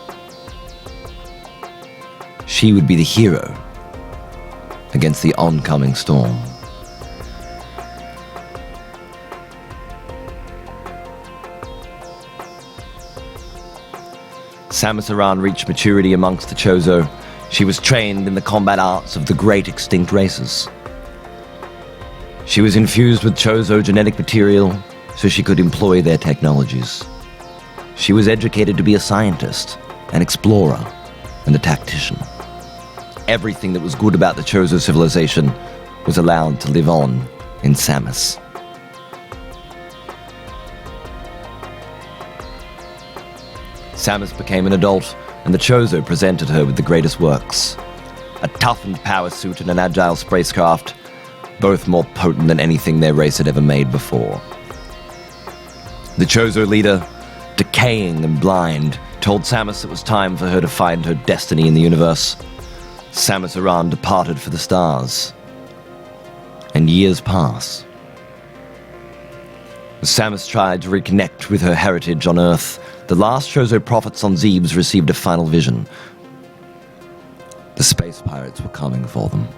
She would be the hero against the oncoming storm. Samus Aran reached maturity amongst the Chozo. She was trained in the combat arts of the great extinct races. She was infused with Chozo genetic material so she could employ their technologies. She was educated to be a scientist, an explorer, and a tactician. Everything that was good about the Chozo civilization was allowed to live on in Samus. Samus became an adult, and the Chozo presented her with the greatest works. A toughened power suit and an agile spacecraft, both more potent than anything their race had ever made before. The Chozo leader, decaying and blind, told Samus it was time for her to find her destiny in the universe. Samus Aran departed for the stars. And years pass. As Samus tried to reconnect with her heritage on Earth, the last Chozo prophets on Zebes received a final vision. The space pirates were coming for them.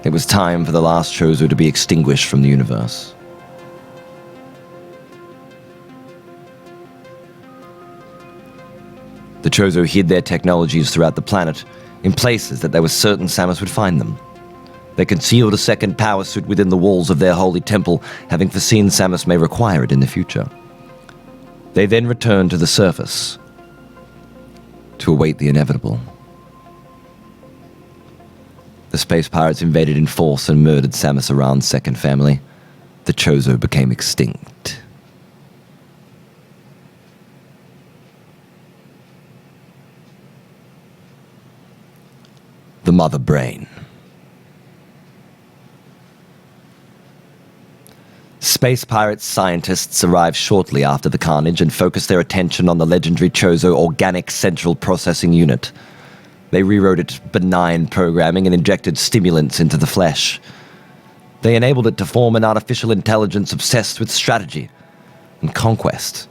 It was time for the last Chozo to be extinguished from the universe. The Chozo hid their technologies throughout the planet, in places that they were certain Samus would find them. They concealed a second power suit within the walls of their holy temple, having foreseen Samus may require it in the future. They then returned to the surface to await the inevitable. The space pirates invaded in force and murdered Samus Aran's second family. The Chozo became extinct. The Mother Brain. Space pirates scientists arrived shortly after the carnage and focused their attention on the legendary Chozo Organic Central Processing Unit. They rewrote its benign programming and injected stimulants into the flesh. They enabled it to form an artificial intelligence obsessed with strategy and conquest.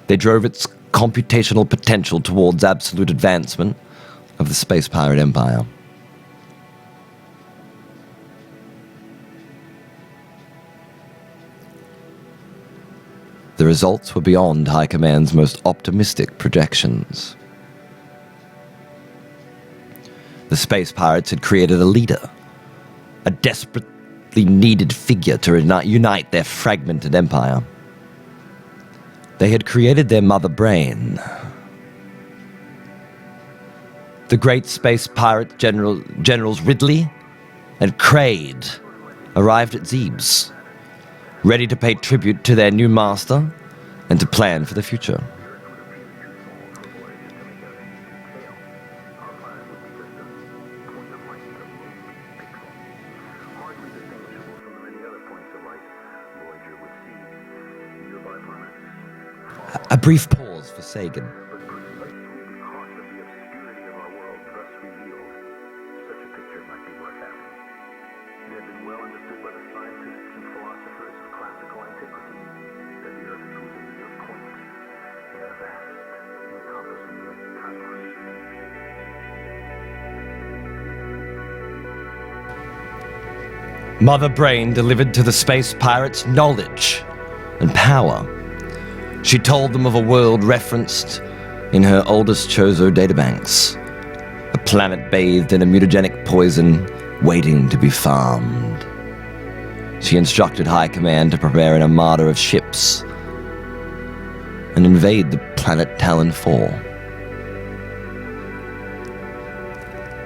They drove its computational potential towards absolute advancement of the space pirate empire. The results were beyond High Command's most optimistic projections. The space pirates had created a leader, a desperately needed figure to unite their fragmented empire. They had created their Mother Brain. The great space pirate Generals Ridley and Kraid arrived at Zebes, ready to pay tribute to their new master and to plan for the future. A brief pause for Sagan. Mother Brain delivered to the space pirates knowledge and power. She told them of a world referenced in her oldest Chozo databanks, a planet bathed in a mutagenic poison waiting to be farmed. She instructed High Command to prepare an armada of ships and invade the planet Talon 4.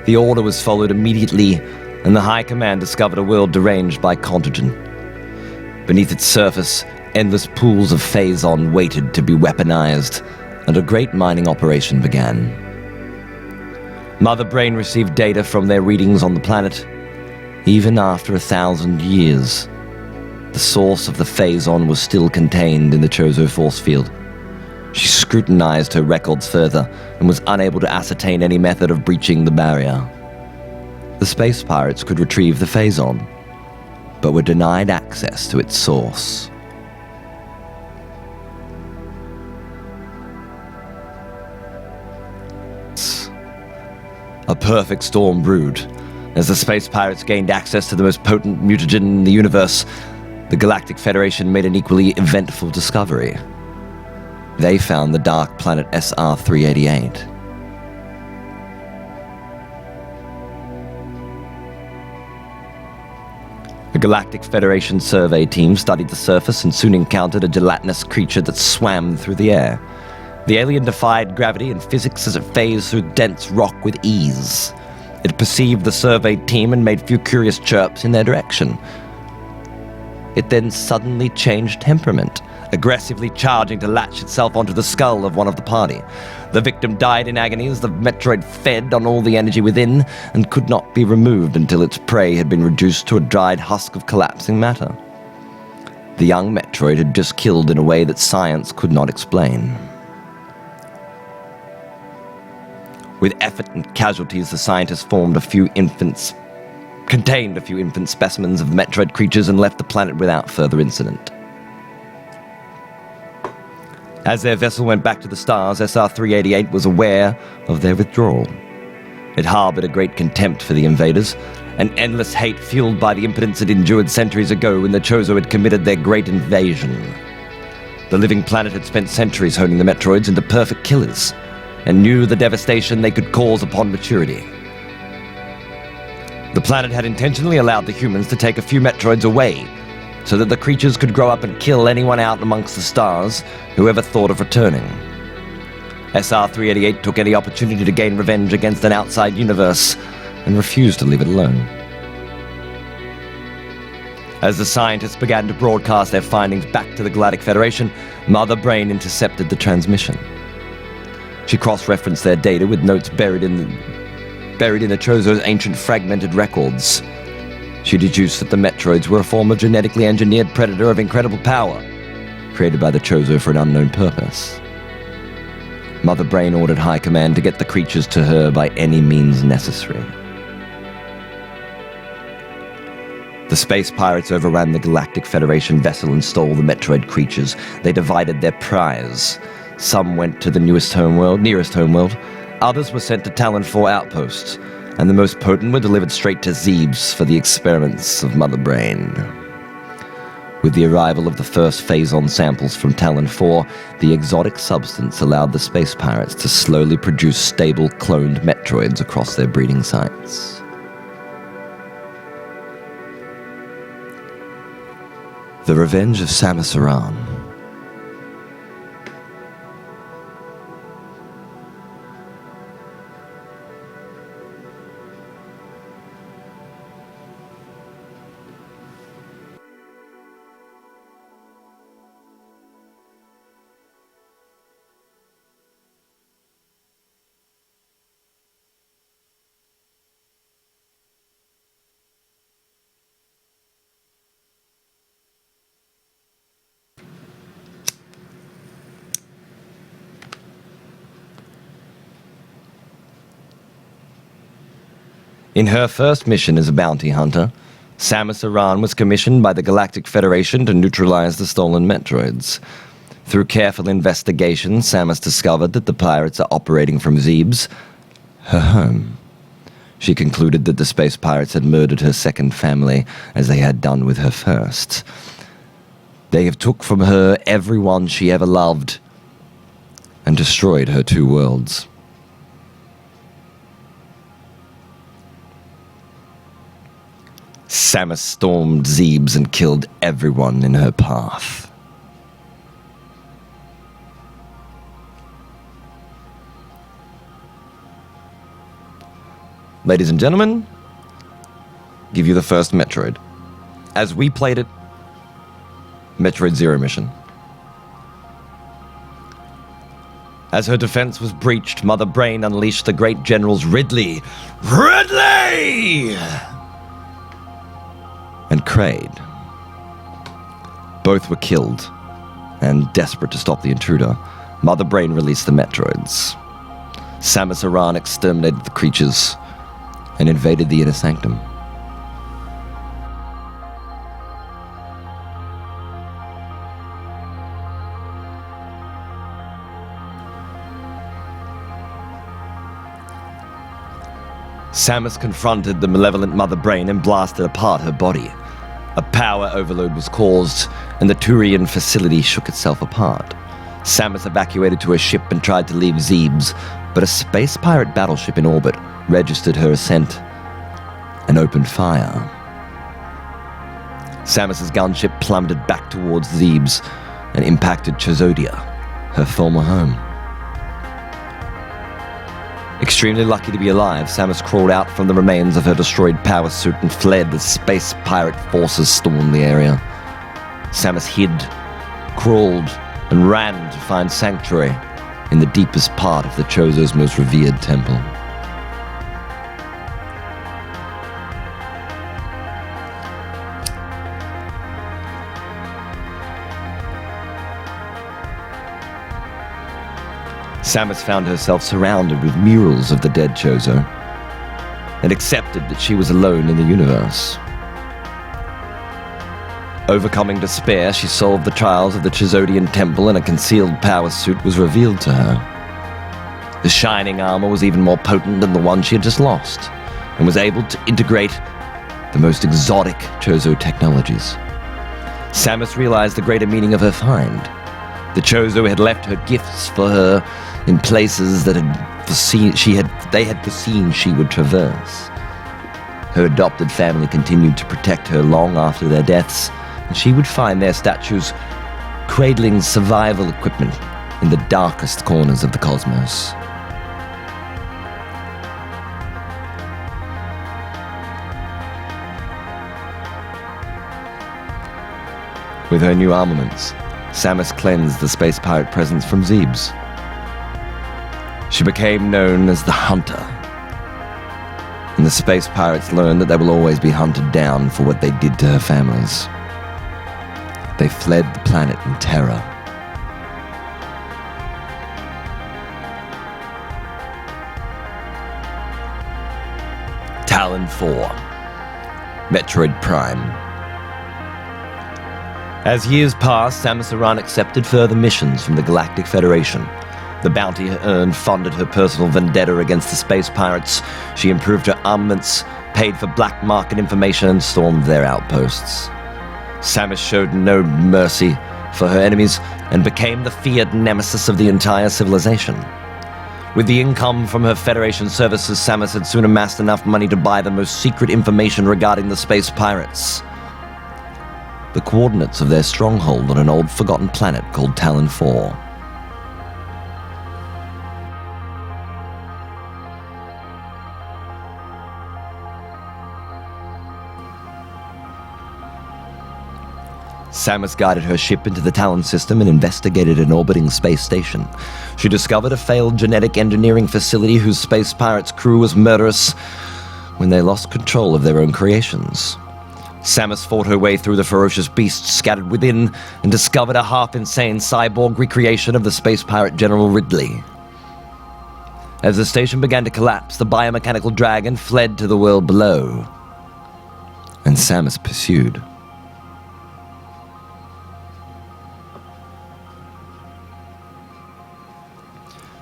The order was followed immediately, and the High Command discovered a world deranged by contagion. Beneath its surface, endless pools of phazon waited to be weaponized, and a great mining operation began. Mother Brain received data from their readings on the planet. Even after 1,000 years, the source of the phazon was still contained in the Chozo force field. She scrutinized her records further and was unable to ascertain any method of breaching the barrier. The space pirates could retrieve the phazon, but were denied access to its source. A perfect storm brewed. As the space pirates gained access to the most potent mutagen in the universe, the Galactic Federation made an equally eventful discovery. They found the dark planet SR-388. The Galactic Federation survey team studied the surface and soon encountered a gelatinous creature that swam through the air. The alien defied gravity and physics as it phased through dense rock with ease. It perceived the survey team and made few curious chirps in their direction. It then suddenly changed temperament, aggressively charging to latch itself onto the skull of one of the party. The victim died in agony as the Metroid fed on all the energy within and could not be removed until its prey had been reduced to a dried husk of collapsing matter. the young Metroid had just killed in a way that science could not explain. With effort and casualties, the scientists contained a few infant specimens of Metroid creatures and left the planet without further incident. As their vessel went back to the stars, SR-388 was aware of their withdrawal. It harbored a great contempt for the invaders, an endless hate fueled by the impotence it endured centuries ago when the Chozo had committed their great invasion. The living planet had spent centuries honing the Metroids into perfect killers, and knew the devastation they could cause upon maturity. The planet had intentionally allowed the humans to take a few Metroids away, so that the creatures could grow up and kill anyone out amongst the stars who ever thought of returning. SR-388 took any opportunity to gain revenge against an outside universe and refused to leave it alone. As the scientists began to broadcast their findings back to the Galactic Federation, Mother Brain intercepted the transmission. She cross-referenced their data with notes buried in the Chozo's ancient fragmented records. She deduced that the Metroids were a form of genetically engineered predator of incredible power, created by the Chozo for an unknown purpose. Mother Brain ordered High Command to get the creatures to her by any means necessary. The space pirates overran the Galactic Federation vessel and stole the Metroid creatures. They divided their prize. Some went to the nearest homeworld. Others were sent to Talon 4 outposts, and the most potent were delivered straight to Zebes for the experiments of Mother Brain. With the arrival of the first Phazon samples from Talon 4, the exotic substance allowed the space pirates to slowly produce stable cloned Metroids across their breeding sites. The Revenge of Samus Aran. In her first mission as a bounty hunter, Samus Aran was commissioned by the Galactic Federation to neutralize the stolen Metroids. Through careful investigation, Samus discovered that the pirates are operating from Zebes, her home. She concluded that the space pirates had murdered her second family, as they had done with her first. They have took from her everyone she ever loved, and destroyed her two worlds. Samus stormed Zebes and killed everyone in her path. Ladies and gentlemen, give you the first Metroid. As we played it, Metroid Zero Mission. As her defense was breached, Mother Brain unleashed the great generals Ridley and Kraid. Both were killed, and desperate to stop the intruder, Mother Brain released the Metroids. Samus Aran exterminated the creatures and invaded the Inner Sanctum. Samus confronted the malevolent Mother Brain and blasted apart her body. A power overload was caused, and the Turian facility shook itself apart. Samus evacuated to her ship and tried to leave Zebes, but a space pirate battleship in orbit registered her ascent and opened fire. Samus's gunship plummeted back towards Zebes and impacted Chozodia, her former home. Extremely lucky to be alive, Samus crawled out from the remains of her destroyed power suit and fled as space pirate forces stormed the area. Samus hid, crawled, and ran to find sanctuary in the deepest part of the Chozo's most revered temple. Samus found herself surrounded with murals of the dead Chozo, and accepted that she was alone in the universe. Overcoming despair, she solved the trials of the Chizodian Temple, and a concealed power suit was revealed to her. The shining armor was even more potent than the one she had just lost, and was able to integrate the most exotic Chozo technologies. Samus realized the greater meaning of her find. The Chozo had left her gifts for her in places that they had foreseen she would traverse. Her adopted family continued to protect her long after their deaths, and she would find their statues cradling survival equipment in the darkest corners of the cosmos. With her new armaments, Samus cleansed the space pirate presence from Zebes. She became known as the Hunter, and the space pirates learned that they will always be hunted down for what they did to her families. They fled the planet in terror. Talon 4, Metroid Prime. As years passed, Samus Aran accepted further missions from the Galactic Federation. The bounty her earned funded her personal vendetta against the space pirates. She improved her armaments, paid for black market information, and stormed their outposts. Samus showed no mercy for her enemies and became the feared nemesis of the entire civilization. With the income from her Federation services, Samus had soon amassed enough money to buy the most secret information regarding the space pirates. The coordinates of their stronghold on an old forgotten planet called Talon 4. Samus guided her ship into the Talon system and investigated an orbiting space station. She discovered a failed genetic engineering facility whose space pirates' crew was murderous when they lost control of their own creations. Samus fought her way through the ferocious beasts scattered within and discovered a half-insane cyborg recreation of the space pirate General Ridley. As the station began to collapse, the biomechanical dragon fled to the world below, and Samus pursued.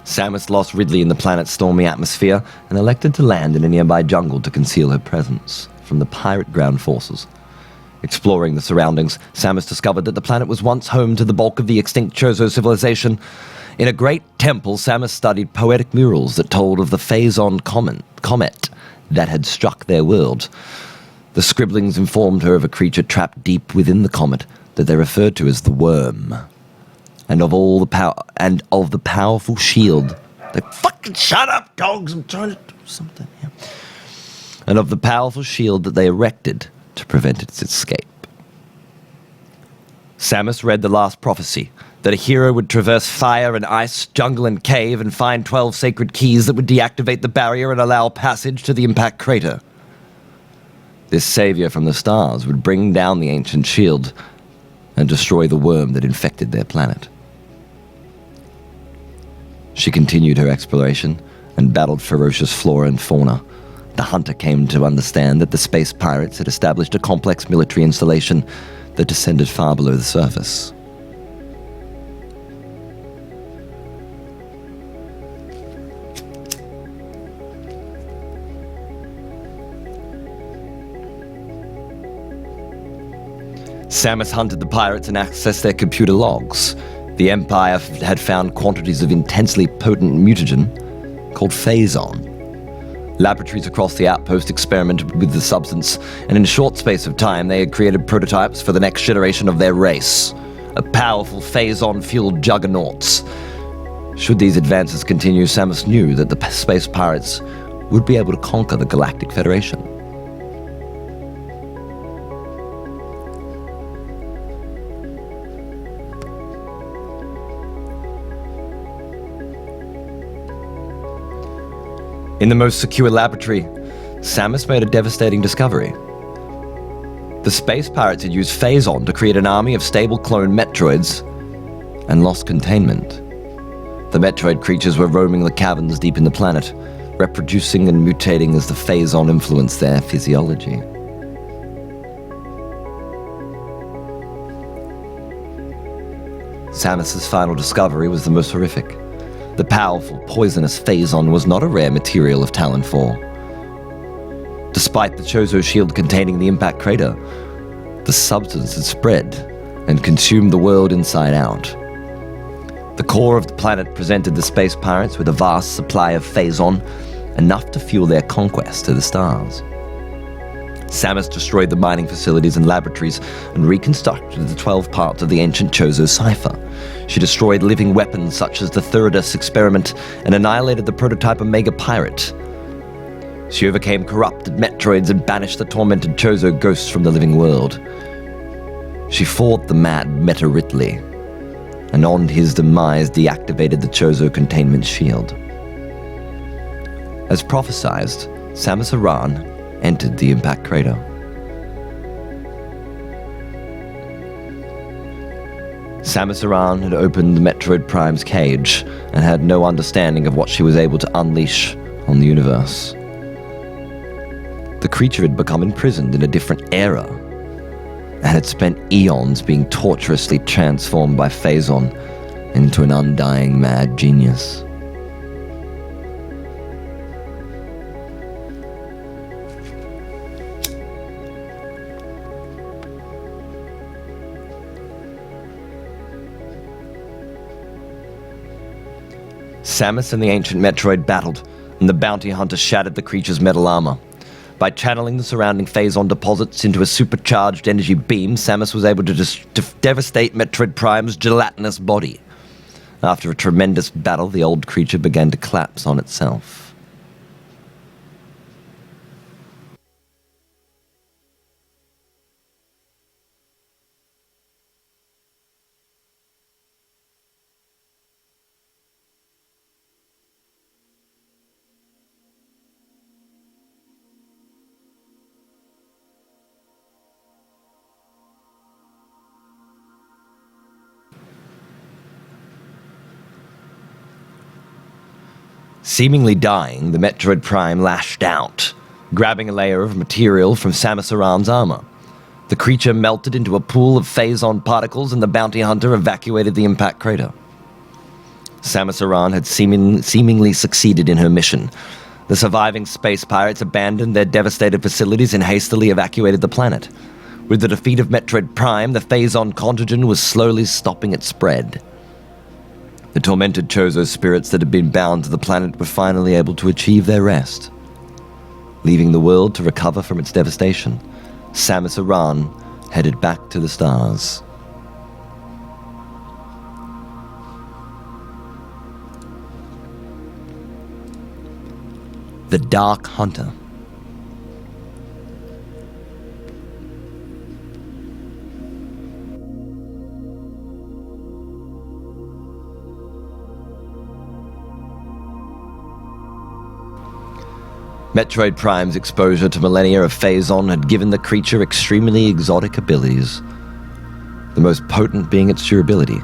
Samus lost Ridley in the planet's stormy atmosphere and elected to land in a nearby jungle to conceal her presence from the pirate ground forces. Exploring the surroundings, Samus discovered that the planet was once home to the bulk of the extinct Chozo civilization. In a great temple, Samus studied poetic murals that told of the Phazon comet that had struck their world. The scribblings informed her of a creature trapped deep within the comet that they referred to as the Worm, and of the powerful shield. They fucking shut up, dogs! I'm trying to do something here. And of the powerful shield that they erected to prevent its escape. Samus read the last prophecy, that a hero would traverse fire and ice, jungle and cave, and find 12 sacred keys that would deactivate the barrier and allow passage to the impact crater. This savior from the stars would bring down the ancient shield and destroy the worm that infected their planet. She continued her exploration and battled ferocious flora and fauna. The hunter came to understand that the space pirates had established a complex military installation that descended far below the surface. Samus hunted the pirates and accessed their computer logs. The Empire had found quantities of intensely potent mutagen called Phazon. Laboratories across the outpost experimented with the substance, and in a short space of time they had created prototypes for the next generation of their race, a powerful Phazon-fueled juggernauts. Should these advances continue, Samus knew that the space pirates would be able to conquer the Galactic Federation. In the most secure laboratory, Samus made a devastating discovery. The space pirates had used Phazon to create an army of stable clone Metroids and lost containment. The Metroid creatures were roaming the caverns deep in the planet, reproducing and mutating as the Phazon influenced their physiology. Samus's final discovery was the most horrific. The powerful, poisonous Phazon was not a rare material of Talon 4. Despite the Chozo shield containing the impact crater, the substance had spread and consumed the world inside out. The core of the planet presented the space pirates with a vast supply of Phazon, enough to fuel their conquest to the stars. Samus destroyed the mining facilities and laboratories and reconstructed the 12 parts of the ancient Chozo cipher. She destroyed living weapons such as the Thuridus experiment and annihilated the prototype Omega Pirate. She overcame corrupted Metroids and banished the tormented Chozo ghosts from the living world. She fought the mad Metroid II, and on his demise deactivated the Chozo containment shield. As prophesized, Samus Aran entered the impact crater. Samus Aran had opened Metroid Prime's cage and had no understanding of what she was able to unleash on the universe. The creature had become imprisoned in a different era and had spent eons being torturously transformed by Phazon into an undying mad genius. Samus and the ancient Metroid battled, and the bounty hunter shattered the creature's metal armor. By channeling the surrounding Phazon deposits into a supercharged energy beam, Samus was able to devastate Metroid Prime's gelatinous body. After a tremendous battle, the old creature began to collapse on itself. Seemingly dying, the Metroid Prime lashed out, grabbing a layer of material from Samus Aran's armor. The creature melted into a pool of Phazon particles, and the bounty hunter evacuated the impact crater. Samus Aran had seemingly succeeded in her mission. The surviving space pirates abandoned their devastated facilities and hastily evacuated the planet. With the defeat of Metroid Prime, the Phazon contagion was slowly stopping its spread. The tormented Chozo spirits that had been bound to the planet were finally able to achieve their rest. Leaving the world to recover from its devastation, Samus Aran headed back to the stars. The Dark Hunter. Metroid Prime's exposure to millennia of Phazon had given the creature extremely exotic abilities, the most potent being its durability,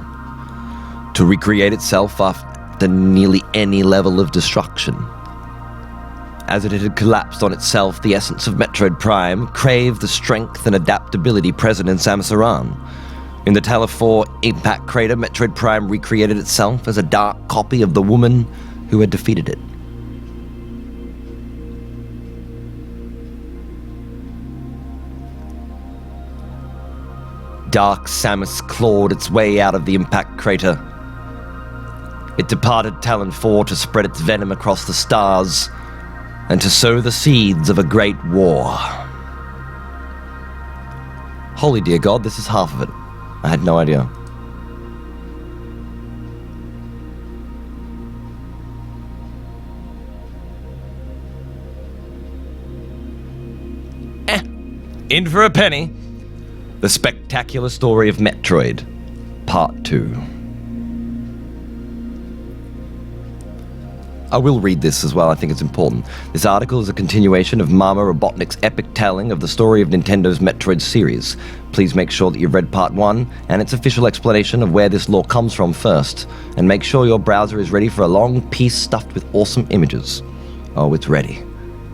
to recreate itself after nearly any level of destruction. As it had collapsed on itself, the essence of Metroid Prime craved the strength and adaptability present in Samus Aran. In the Talon 4 impact crater, Metroid Prime recreated itself as a dark copy of the woman who had defeated it. Dark Samus clawed its way out of the impact crater. It departed Talon 4 to spread its venom across the stars and to sow the seeds of a great war. Holy dear God, this is half of it. I had no idea. In for a penny. The Spectacular Story of Metroid, Part 2. I will read this as well, I think it's important. This article is a continuation of Mama Robotnik's epic telling of the story of Nintendo's Metroid series. Please make sure that you've read Part 1 and its official explanation of where this lore comes from first, and make sure your browser is ready for a long piece stuffed with awesome images. Oh, it's ready.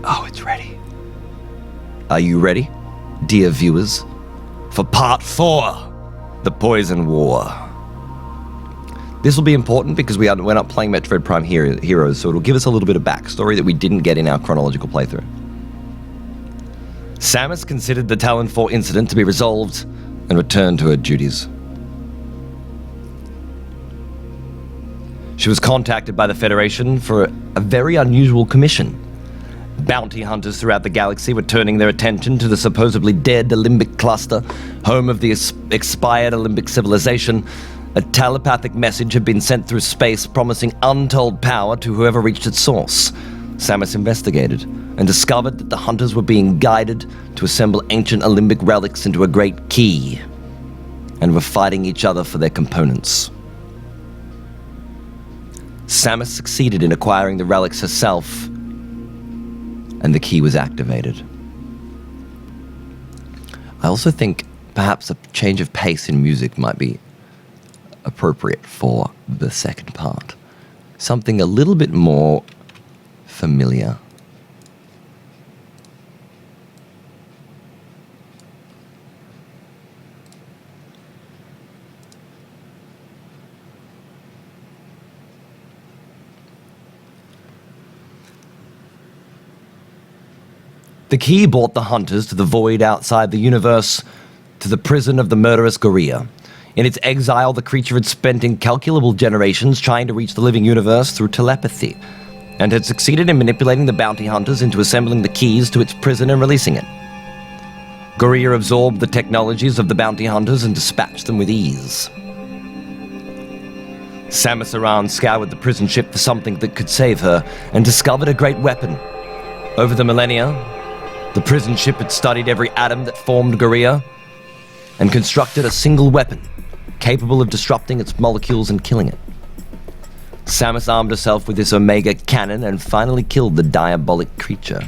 Oh, it's ready. Are you ready, dear viewers, for Part 4, The Poison War? This will be important because we're not playing Metroid Prime Heroes, so it'll give us a little bit of backstory that we didn't get in our chronological playthrough. Samus considered the Talon 4 incident to be resolved and returned to her duties. She was contacted by the Federation for a very unusual commission. Bounty hunters throughout the galaxy were turning their attention to the supposedly dead Olympic cluster, home of the expired Olympic civilization. A telepathic message had been sent through space promising untold power to whoever reached its source. Samus investigated and discovered that the hunters were being guided to assemble ancient Olympic relics into a great key, and were fighting each other for their components. Samus succeeded in acquiring the relics herself, and the key was activated. I also think perhaps a change of pace in music might be appropriate for the second part. Something a little bit more familiar. The key brought the hunters to the void outside the universe, to the prison of the murderous Gorilla. In its exile, the creature had spent incalculable generations trying to reach the living universe through telepathy, and had succeeded in manipulating the bounty hunters into assembling the keys to its prison and releasing it. Gorilla absorbed the technologies of the bounty hunters and dispatched them with ease. Samus Aran scoured the prison ship for something that could save her, and discovered a great weapon. Over the millennia, the prison ship had studied every atom that formed Gorilla, and constructed a single weapon, capable of disrupting its molecules and killing it. Samus armed herself with this Omega cannon and finally killed the diabolic creature.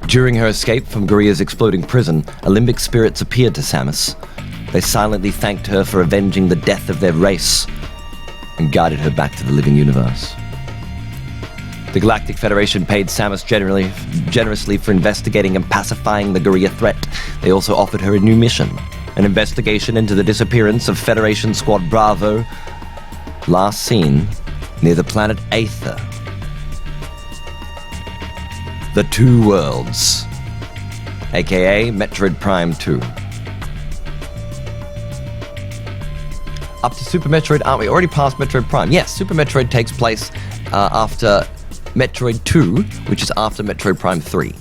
During her escape from Gorilla's exploding prison, Olympic spirits appeared to Samus. They silently thanked her for avenging the death of their race, and guided her back to the living universe. The Galactic Federation paid Samus generously for investigating and pacifying the Gorilla threat. They also offered her a new mission, an investigation into the disappearance of Federation Squad Bravo, last seen near the planet Aether. The Two Worlds, aka Metroid Prime II. Up to Super Metroid, aren't we? Already past Metroid Prime. Yes, Super Metroid takes place after Metroid II, which is after Metroid Prime 3.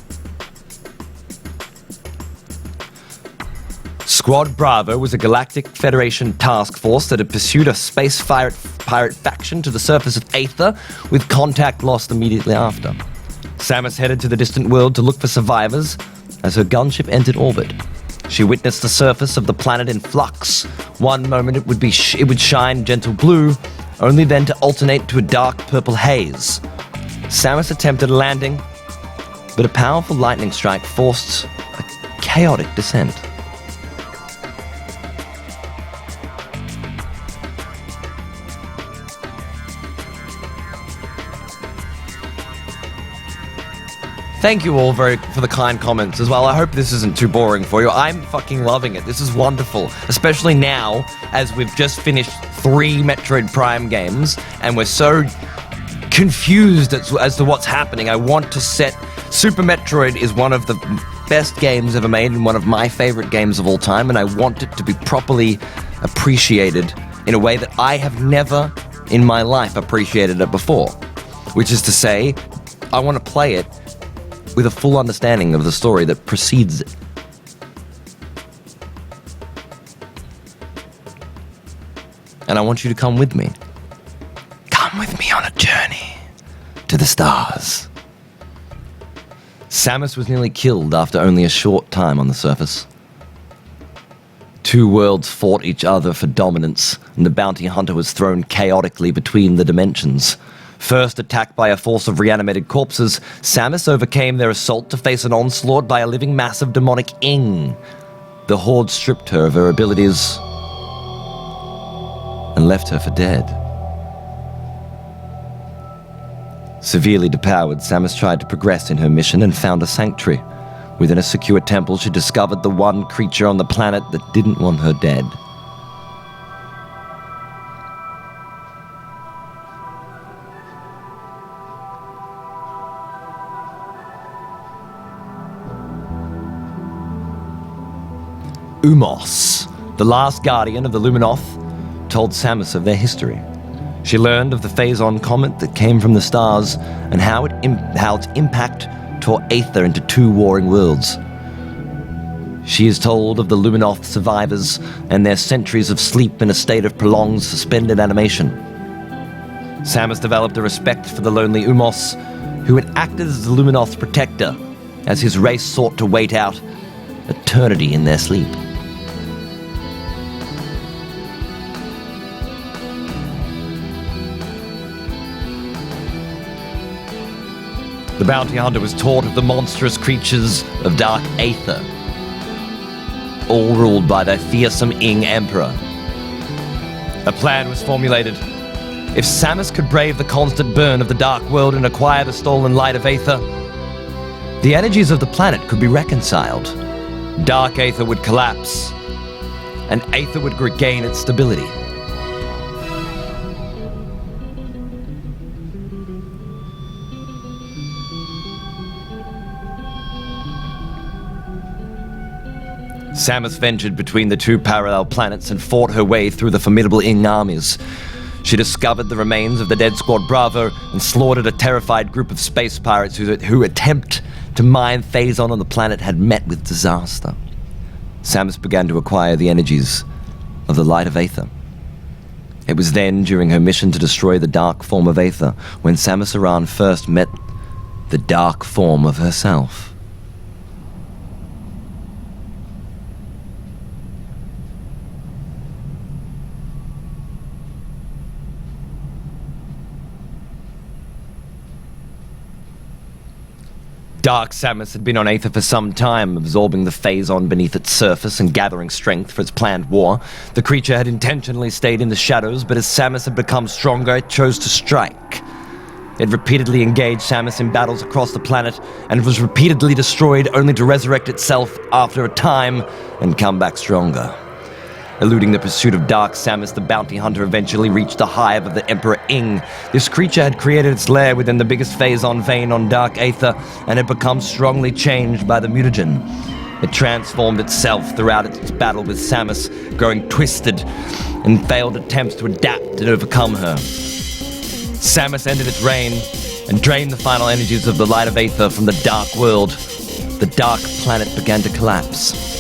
Squad Bravo was a Galactic Federation task force that had pursued a space pirate faction to the surface of Aether, with contact lost immediately after. Samus headed to the distant world to look for survivors as her gunship entered orbit. She witnessed the surface of the planet in flux. One moment it would shine gentle blue, only then to alternate to a dark purple haze. Samus attempted a landing, but a powerful lightning strike forced a chaotic descent. Thank you all for the kind comments as well. I hope this isn't too boring for you. I'm fucking loving it. This is wonderful, especially now as we've just finished 3 Metroid Prime games and we're so confused as to what's happening. I want to set... Super Metroid is one of the best games ever made and one of my favorite games of all time, and I want it to be properly appreciated in a way that I have never in my life appreciated it before. Which is to say, I want to play it with a full understanding of the story that precedes it. And I want you to come with me. Come with me on a journey to the stars. Samus was nearly killed after only a short time on the surface. Two worlds fought each other for dominance, and the bounty hunter was thrown chaotically between the dimensions. First attacked by a force of reanimated corpses, Samus overcame their assault to face an onslaught by a living mass of demonic ing. The horde stripped her of her abilities and left her for dead. Severely depowered, Samus tried to progress in her mission and found a sanctuary. Within a secure temple, she discovered the one creature on the planet that didn't want her dead. Umos, the last guardian of the Luminoth, told Samus of their history. She learned of the Phazon comet that came from the stars and how its impact tore Aether into two warring worlds. She is told of the Luminoth survivors and their centuries of sleep in a state of prolonged suspended animation. Samus developed a respect for the lonely Umos, who had acted as the Luminoth's protector as his race sought to wait out eternity in their sleep. The bounty hunter was taught of the monstrous creatures of Dark Aether, all ruled by their fearsome Ing Emperor. A plan was formulated. If Samus could brave the constant burn of the Dark World and acquire the stolen light of Aether, the energies of the planet could be reconciled. Dark Aether would collapse, and Aether would regain its stability. Samus ventured between the two parallel planets and fought her way through the formidable Ing armies. She discovered the remains of the dead Squad Bravo and slaughtered a terrified group of space pirates who attempt to mine Phazon on the planet had met with disaster. Samus began to acquire the energies of the light of Aether. It was then, during her mission to destroy the dark form of Aether, when Samus Aran first met the dark form of herself. Dark Samus had been on Aether for some time, absorbing the Phazon beneath its surface and gathering strength for its planned war. The creature had intentionally stayed in the shadows, but as Samus had become stronger, it chose to strike. It repeatedly engaged Samus in battles across the planet, and was repeatedly destroyed only to resurrect itself after a time and come back stronger. Eluding the pursuit of Dark Samus, the bounty hunter eventually reached the hive of the Emperor Ing. This creature had created its lair within the biggest Phazon vein on Dark Aether, and had become strongly changed by the mutagen. It transformed itself throughout its battle with Samus, growing twisted in failed attempts to adapt and overcome her. Samus ended its reign and drained the final energies of the light of Aether from the Dark World. The Dark Planet began to collapse.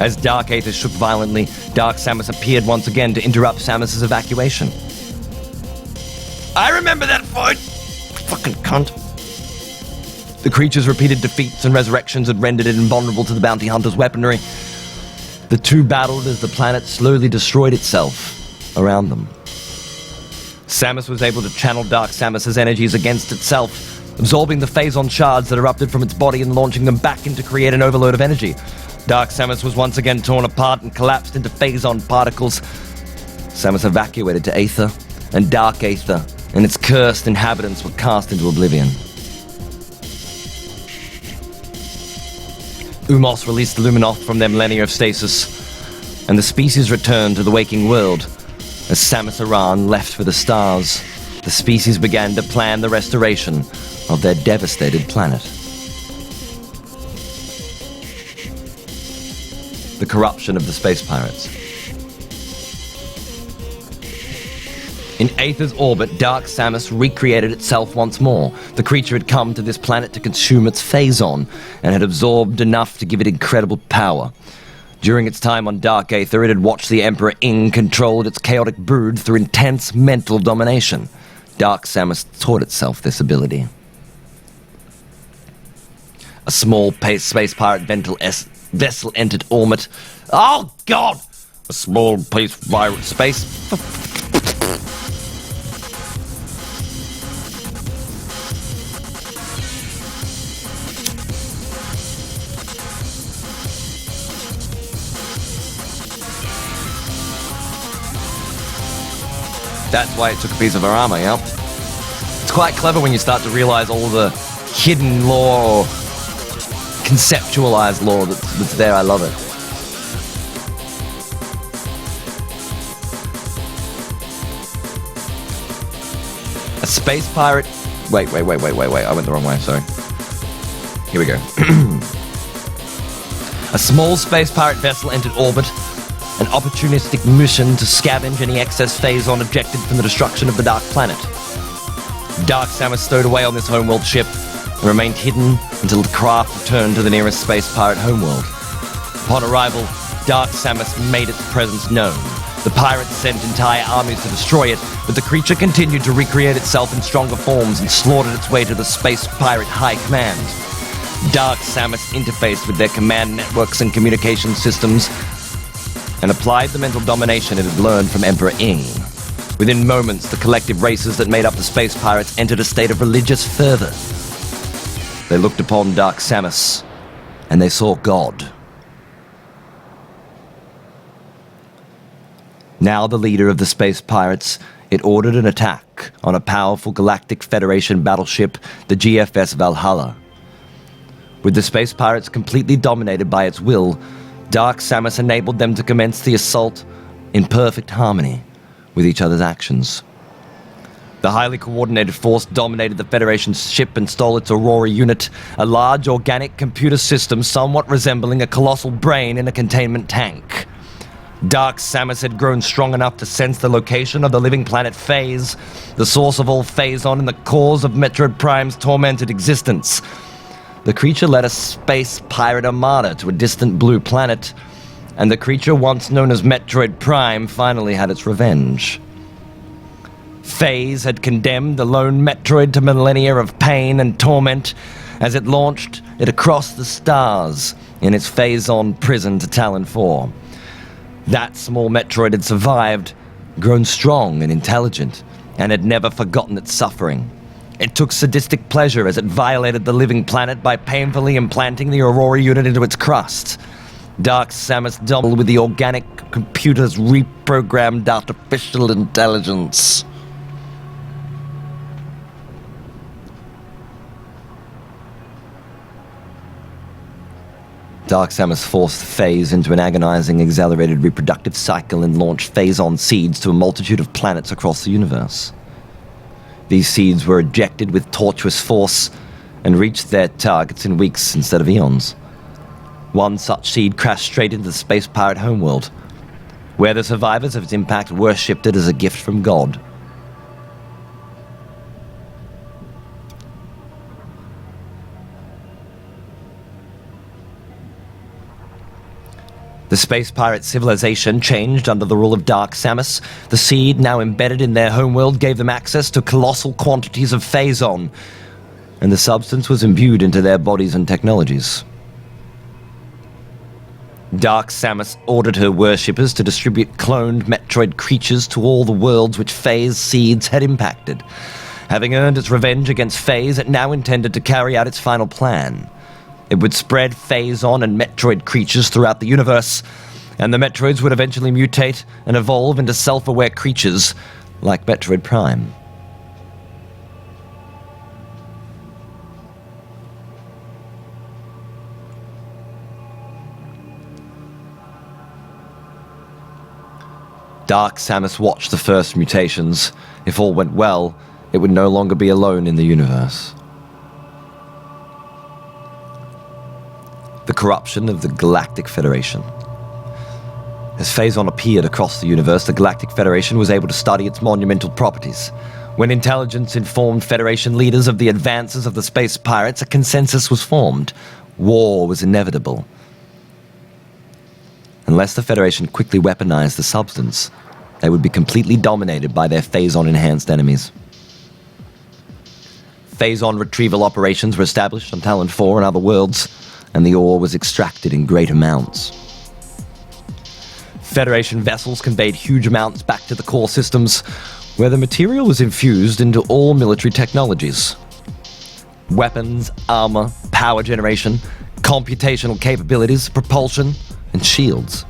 As Dark Aether shook violently, Dark Samus appeared once again to interrupt Samus's evacuation. I remember that fight! Fucking cunt. The creature's repeated defeats and resurrections had rendered it invulnerable to the bounty hunter's weaponry. The two battled as the planet slowly destroyed itself around them. Samus was able to channel Dark Samus's energies against itself, absorbing the Phazon shards that erupted from its body and launching them back in to create an overload of energy. Dark Samus was once again torn apart and collapsed into Phazon particles. Samus evacuated to Aether, and Dark Aether and its cursed inhabitants were cast into oblivion. Umos released the Luminoth from their millennia of stasis, and the species returned to the waking world. As Samus Aran left for the stars, the species began to plan the restoration of their devastated planet. The corruption of the space pirates. In Aether's orbit, Dark Samus recreated itself once more. The creature had come to this planet to consume its Phazon, and had absorbed enough to give it incredible power. During its time on Dark Aether, it had watched the Emperor Ing control its chaotic brood through intense mental domination. Dark Samus taught itself this ability. A small space pirate vessel entered orbit. Oh, God! A small pirate space... That's why it took a piece of her armor, yeah? It's quite clever when you start to realize all the hidden lore or conceptualized lore that's there. I love it. A space pirate... Wait. I went the wrong way, sorry. Here we go. A small space pirate vessel entered orbit. An opportunistic mission to scavenge any excess phazon ejected from the destruction of the Dark Planet. Dark Samus stowed away on this homeworld ship and remained hidden until the craft returned to the nearest space pirate homeworld. Upon arrival, Dark Samus made its presence known. The pirates sent entire armies to destroy it, but the creature continued to recreate itself in stronger forms and slaughtered its way to the space pirate high command. Dark Samus interfaced with their command networks and communication systems and applied the mental domination it had learned from Emperor Ing. Within moments, the collective races that made up the space pirates entered a state of religious fervor. They looked upon Dark Samus, and they saw God. Now the leader of the space pirates, it ordered an attack on a powerful Galactic Federation battleship, the GFS Valhalla. With the space pirates completely dominated by its will, Dark Samus enabled them to commence the assault in perfect harmony with each other's actions. The highly coordinated force dominated the Federation's ship and stole its Aurora unit, a large organic computer system somewhat resembling a colossal brain in a containment tank. Dark Samus had grown strong enough to sense the location of the living planet Phase, the source of all phazon and the cause of Metroid Prime's tormented existence. The creature led a space pirate armada to a distant blue planet, and the creature once known as Metroid Prime finally had its revenge. Phase had condemned the lone Metroid to millennia of pain and torment as it launched it across the stars in its phazon prison to Talon 4. That small Metroid had survived, grown strong and intelligent, and had never forgotten its suffering. It took sadistic pleasure as it violated the living planet by painfully implanting the Aurora unit into its crust. Dark Samus doubled with the organic computer's reprogrammed artificial intelligence. Dark Samus forced Phase into an agonizing, accelerated reproductive cycle and launched phazon seeds to a multitude of planets across the universe. These seeds were ejected with tortuous force and reached their targets in weeks instead of eons. One such seed crashed straight into the space pirate homeworld, where the survivors of its impact worshipped it as a gift from God. The space pirate civilization changed under the rule of Dark Samus. The seed, now embedded in their homeworld, gave them access to colossal quantities of phazon, and the substance was imbued into their bodies and technologies. Dark Samus ordered her worshippers to distribute cloned Metroid creatures to all the worlds which Phase seeds had impacted. Having earned its revenge against Phase, it now intended to carry out its final plan. It would spread phazon and Metroid creatures throughout the universe, and the Metroids would eventually mutate and evolve into self-aware creatures like Metroid Prime. Dark Samus watched the first mutations. If all went well, it would no longer be alone in the universe. The corruption of the Galactic Federation. As phazon appeared across the universe, the Galactic Federation was able to study its monumental properties. When intelligence informed Federation leaders of the advances of the space pirates, a consensus was formed. War was inevitable. Unless the Federation quickly weaponized the substance, they would be completely dominated by their phazon-enhanced enemies. Phazon retrieval operations were established on Talon 4 and other worlds, and the ore was extracted in great amounts. Federation vessels conveyed huge amounts back to the core systems, where the material was infused into all military technologies. Weapons, armor, power generation, computational capabilities, propulsion, and shields.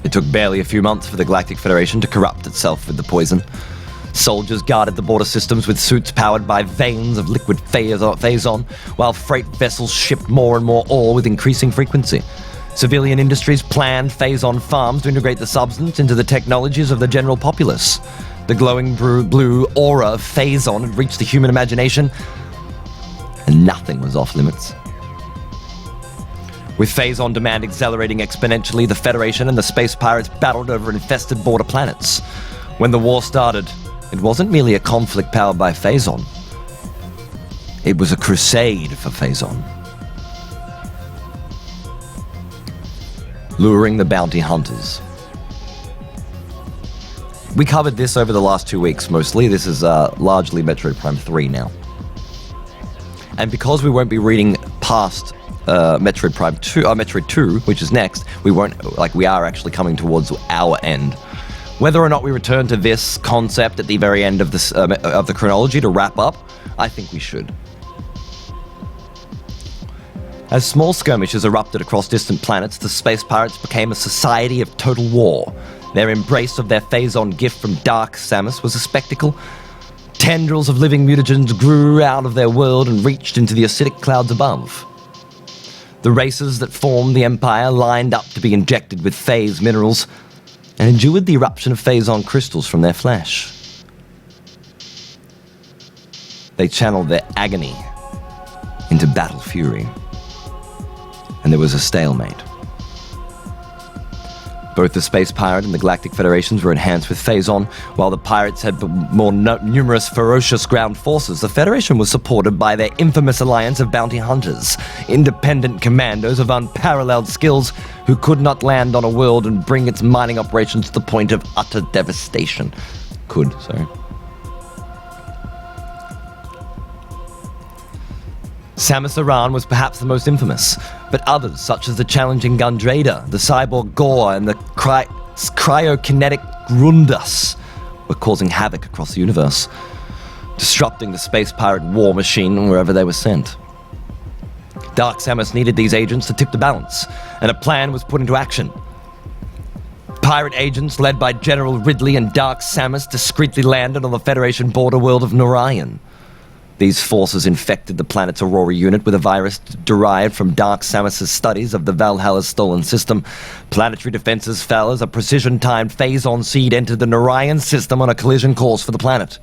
It took barely a few months for the Galactic Federation to corrupt itself with the poison. Soldiers guarded the border systems with suits powered by veins of liquid Phazon, while freight vessels shipped more and more ore with increasing frequency. Civilian industries planned Phazon farms to integrate the substance into the technologies of the general populace. The glowing blue aura of Phazon had reached the human imagination, and nothing was off limits. With Phazon demand accelerating exponentially, the Federation and the space pirates battled over infested border planets. When the war started, it wasn't merely a conflict powered by Phazon. It was a crusade for Phazon. Luring the bounty hunters. We covered this over the last 2 weeks mostly. This is largely Metroid Prime 3 now. And because we won't be reading past Metroid Prime 2, Metroid 2, which is next, we are actually coming towards our end. Whether or not we return to this concept at the very end of this of the chronology to wrap up, I think we should. As small skirmishes erupted across distant planets, the space pirates became a society of total war. Their embrace of their Phazon gift from Dark Samus was a spectacle. Tendrils of living mutagens grew out of their world and reached into the acidic clouds above. The races that formed the Empire lined up to be injected with phase minerals and endured the eruption of Phazon crystals from their flesh. They channeled their agony into battle fury, and there was a stalemate. Both the Space Pirate and the Galactic Federations were enhanced with Phazon. While the pirates had more numerous ferocious ground forces, the Federation was supported by their infamous alliance of bounty hunters, independent commandos of unparalleled skills who could not land on a world and bring its mining operations to the point of utter devastation. Samus Aran was perhaps the most infamous, but others, such as the challenging Gundrader, the cyborg Gore, and the cryokinetic Grundus, were causing havoc across the universe, disrupting the space pirate war machine wherever they were sent. Dark Samus needed these agents to tip the balance, and a plan was put into action. Pirate agents led by General Ridley and Dark Samus discreetly landed on the Federation border world of Narayan. These forces infected the planet's Aurora unit with a virus derived from Dark Samus's studies of the Valhalla's stolen system. Planetary defenses fell as a precision-timed Phazon seed entered the Narayan system on a collision course for the planet.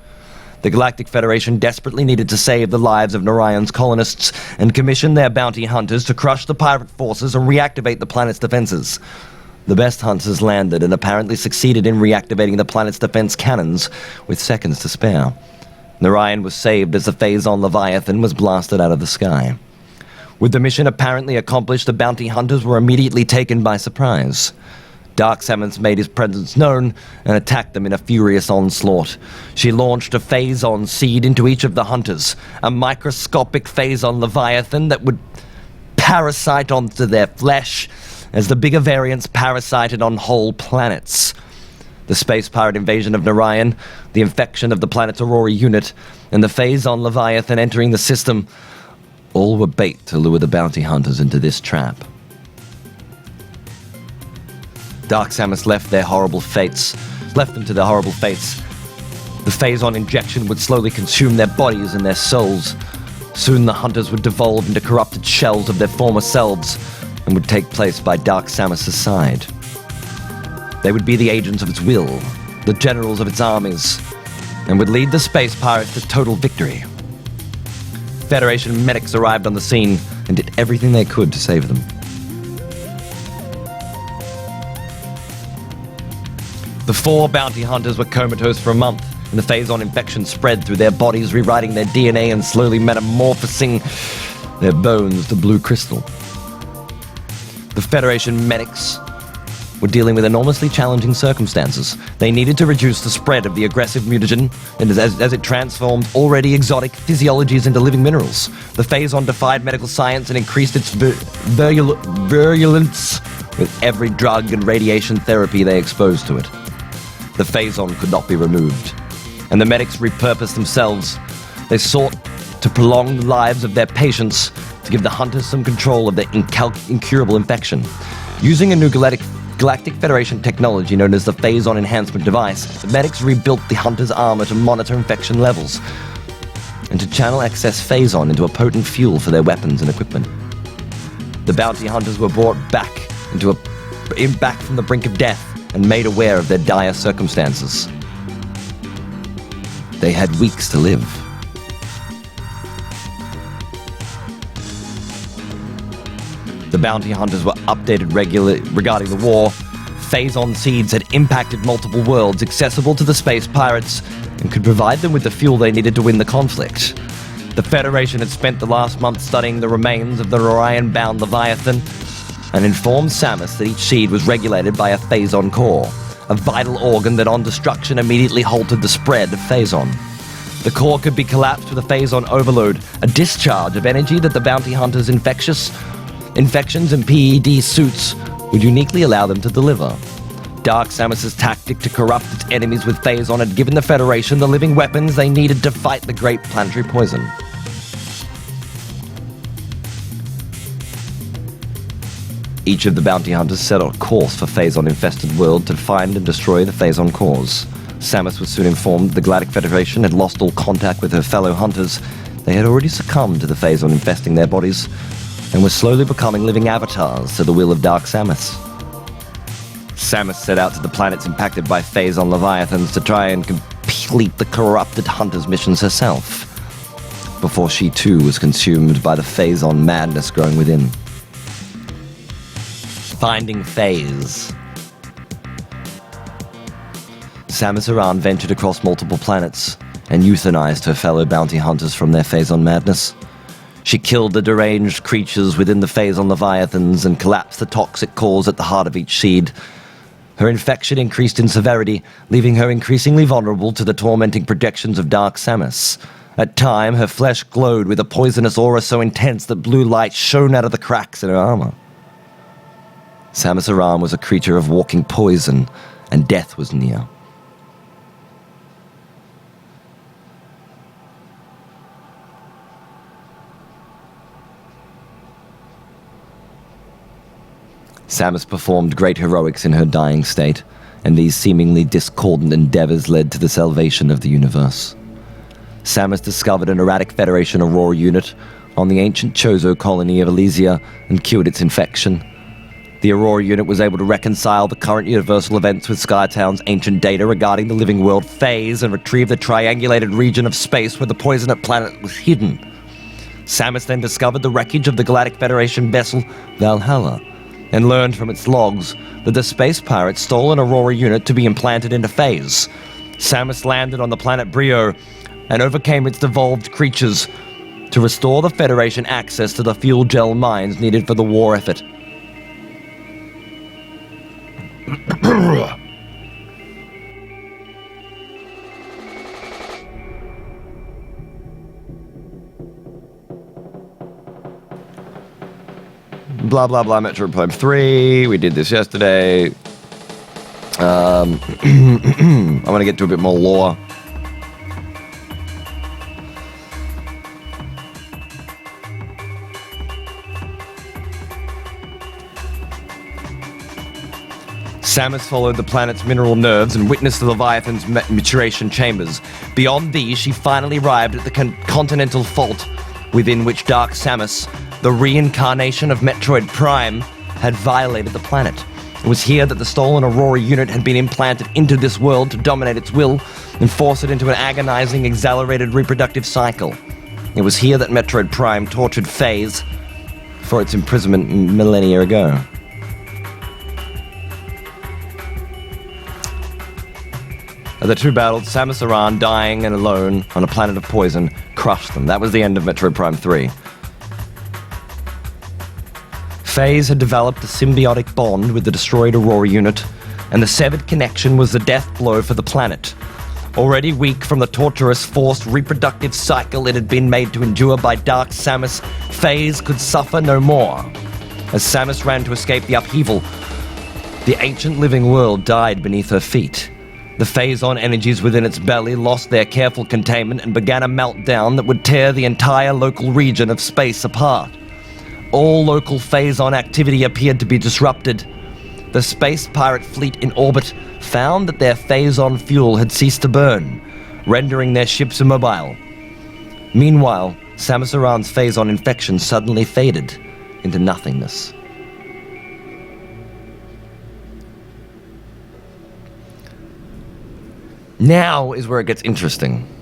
The Galactic Federation desperately needed to save the lives of Narayan's colonists and commissioned their bounty hunters to crush the pirate forces and reactivate the planet's defenses. The best hunters landed and apparently succeeded in reactivating the planet's defense cannons with seconds to spare. Narayan was saved as the Phazon Leviathan was blasted out of the sky. With the mission apparently accomplished, the bounty hunters were immediately taken by surprise. Dark Samus made his presence known and attacked them in a furious onslaught. She launched a Phazon seed into each of the hunters, a microscopic Phazon Leviathan that would parasite onto their flesh as the bigger variants parasited on whole planets. The space pirate invasion of Narayan, the infection of the planet's Aurora unit, and the Phazon Leviathan entering the system, all were bait to lure the bounty hunters into this trap. Dark Samus left them to their horrible fates. The Phazon injection would slowly consume their bodies and their souls. Soon the hunters would devolve into corrupted shells of their former selves and would take place by Dark Samus's side. They would be the agents of its will, the generals of its armies, and would lead the space pirates to total victory. Federation medics arrived on the scene and did everything they could to save them. The 4 bounty hunters were comatose for a month, and the Phazon infection spread through their bodies, rewriting their DNA and slowly metamorphosing their bones to blue crystal. The Federation medics were dealing with enormously challenging circumstances. They needed to reduce the spread of the aggressive mutagen as it transformed already exotic physiologies into living minerals. The Phazon defied medical science and increased its virulence with every drug and radiation therapy they exposed to it. The Phazon could not be removed, and the medics repurposed themselves. They sought to prolong the lives of their patients to give the hunters some control of their incurable infection. Using a new Galactic Federation technology known as the Phazon Enhancement Device, the medics rebuilt the hunter's armor to monitor infection levels and to channel excess Phazon into a potent fuel for their weapons and equipment. The bounty hunters were brought back back from the brink of death and made aware of their dire circumstances. They had weeks to live. The bounty hunters were updated regularly regarding the war. Phazon seeds had impacted multiple worlds accessible to the space pirates and could provide them with the fuel they needed to win the conflict. The Federation had spent the last month studying the remains of the Orion-bound Leviathan and informed Samus that each seed was regulated by a Phazon core, a vital organ that on destruction immediately halted the spread of Phazon. The core could be collapsed with a Phazon overload, a discharge of energy that the bounty hunters' infections and PED suits would uniquely allow them to deliver. Dark Samus's tactic to corrupt its enemies with Phazon had given the Federation the living weapons they needed to fight the great planetary poison. Each of the bounty hunters set on a course for Phazon-infested world to find and destroy the Phazon cores. Samus was soon informed the Galactic Federation had lost all contact with her fellow hunters. They had already succumbed to the Phazon infesting their bodies and were slowly becoming living avatars to the will of Dark Samus. Samus set out to the planets impacted by Phazon Leviathans to try and complete the corrupted hunter's missions herself, before she too was consumed by the Phazon madness growing within. Finding Phase. Samus Aran ventured across multiple planets and euthanized her fellow bounty hunters from their Phazon madness. She killed the deranged creatures within the Phazon Leviathans and collapsed the toxic cores at the heart of each seed. Her infection increased in severity, leaving her increasingly vulnerable to the tormenting projections of Dark Samus. At times, her flesh glowed with a poisonous aura so intense that blue light shone out of the cracks in her armor. Samus Aran was a creature of walking poison, and death was near. Samus performed great heroics in her dying state, and these seemingly discordant endeavors led to the salvation of the universe. Samus discovered an erratic Federation Aurora unit on the ancient Chozo colony of Elysia and cured its infection. The Aurora unit was able to reconcile the current universal events with Skytown's ancient data regarding the living world phase and retrieve the triangulated region of space where the poisonous planet was hidden. Samus then discovered the wreckage of the Galactic Federation vessel Valhalla, and learned from its logs that the space pirates stole an Aurora unit to be implanted into Phase. Samus landed on the planet Brio and overcame its devolved creatures to restore the Federation access to the fuel gel mines needed for the war effort. Blah, blah, blah, Metroid Prime 3. We did this yesterday. I'm going to get to a bit more lore. Samus followed the planet's mineral nerves and witnessed the Leviathan's maturation chambers. Beyond these, she finally arrived at the continental fault within which Dark Samus, the reincarnation of Metroid Prime, had violated the planet. It was here that the stolen Aurora unit had been implanted into this world to dominate its will and force it into an agonizing, accelerated reproductive cycle. It was here that Metroid Prime tortured Phase for its imprisonment millennia ago. As the two battled, Samus Aran, dying and alone on a planet of poison, crushed them. That was the end of Metroid Prime 3. Phase had developed a symbiotic bond with the destroyed Aurora unit, and the severed connection was the death blow for the planet. Already weak from the torturous, forced reproductive cycle it had been made to endure by Dark Samus, Phase could suffer no more. As Samus ran to escape the upheaval, the ancient living world died beneath her feet. The Phazon energies within its belly lost their careful containment and began a meltdown that would tear the entire local region of space apart. All local Phazon activity appeared to be disrupted. The space pirate fleet in orbit found that their Phazon fuel had ceased to burn, rendering their ships immobile. Meanwhile, Samus Aran's Phazon infection suddenly faded into nothingness. Now is where it gets interesting.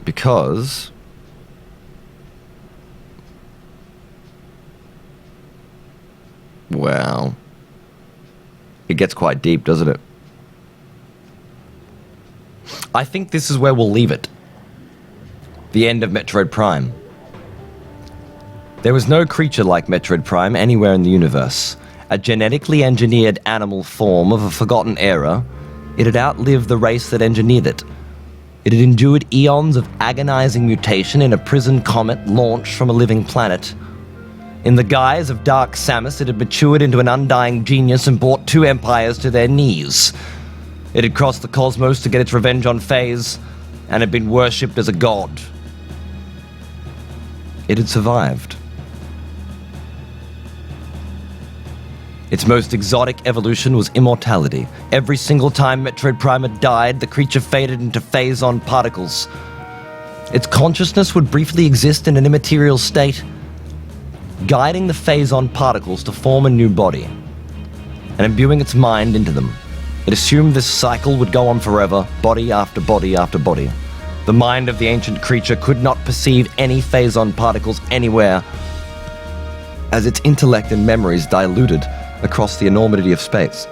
Because well, it gets quite deep, doesn't it? I think this is where we'll leave it. The end of Metroid Prime. There was no creature like Metroid Prime anywhere in the universe. A genetically engineered animal form of a forgotten era, it had outlived the race that engineered it. It had endured eons of agonizing mutation in a prison comet launched from a living planet. In the guise of Dark Samus, it had matured into an undying genius and brought two empires to their knees. It had crossed the cosmos to get its revenge on Phase, and had been worshipped as a god. It had survived. Its most exotic evolution was immortality. Every single time Metroid Prime had died, the creature faded into Phazon particles. Its consciousness would briefly exist in an immaterial state, guiding the Phazon particles to form a new body, and imbuing its mind into them. It assumed this cycle would go on forever, body after body after body. The mind of the ancient creature could not perceive any Phazon particles anywhere, as its intellect and memories diluted across the enormity of space.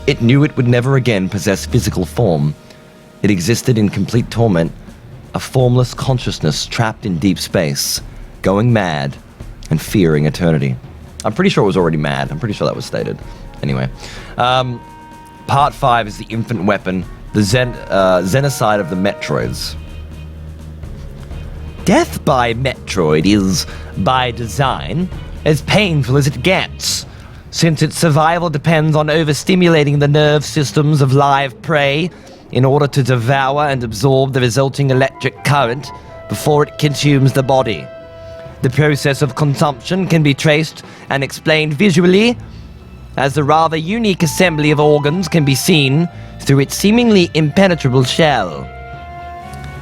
It knew it would never again possess physical form. It existed in complete torment, a formless consciousness trapped in deep space, going mad and fearing eternity. I'm pretty sure it was already mad. I'm pretty sure that was stated. Anyway, Part 5 is the infant weapon, the Xenocide of the Metroids. Death by Metroid is, by design, as painful as it gets, since its survival depends on overstimulating the nerve systems of live prey in order to devour and absorb the resulting electric current before it consumes the body. The process of consumption can be traced and explained visually, as the rather unique assembly of organs can be seen through its seemingly impenetrable shell.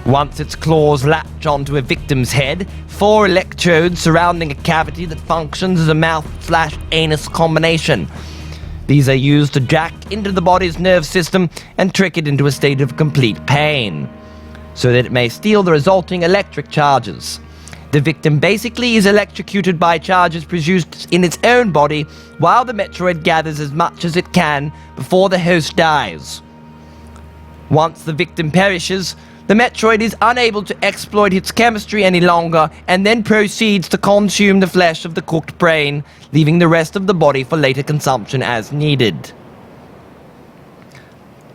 Once its claws latch onto a victim's head, 4 electrodes surrounding a cavity that functions as a mouth/anus combination. These are used to jack into the body's nerve system and trick it into a state of complete pain, so that it may steal the resulting electric charges. The victim basically is electrocuted by charges produced in its own body, while the Metroid gathers as much as it can before the host dies. Once the victim perishes, the Metroid is unable to exploit its chemistry any longer, and then proceeds to consume the flesh of the cooked brain, leaving the rest of the body for later consumption as needed.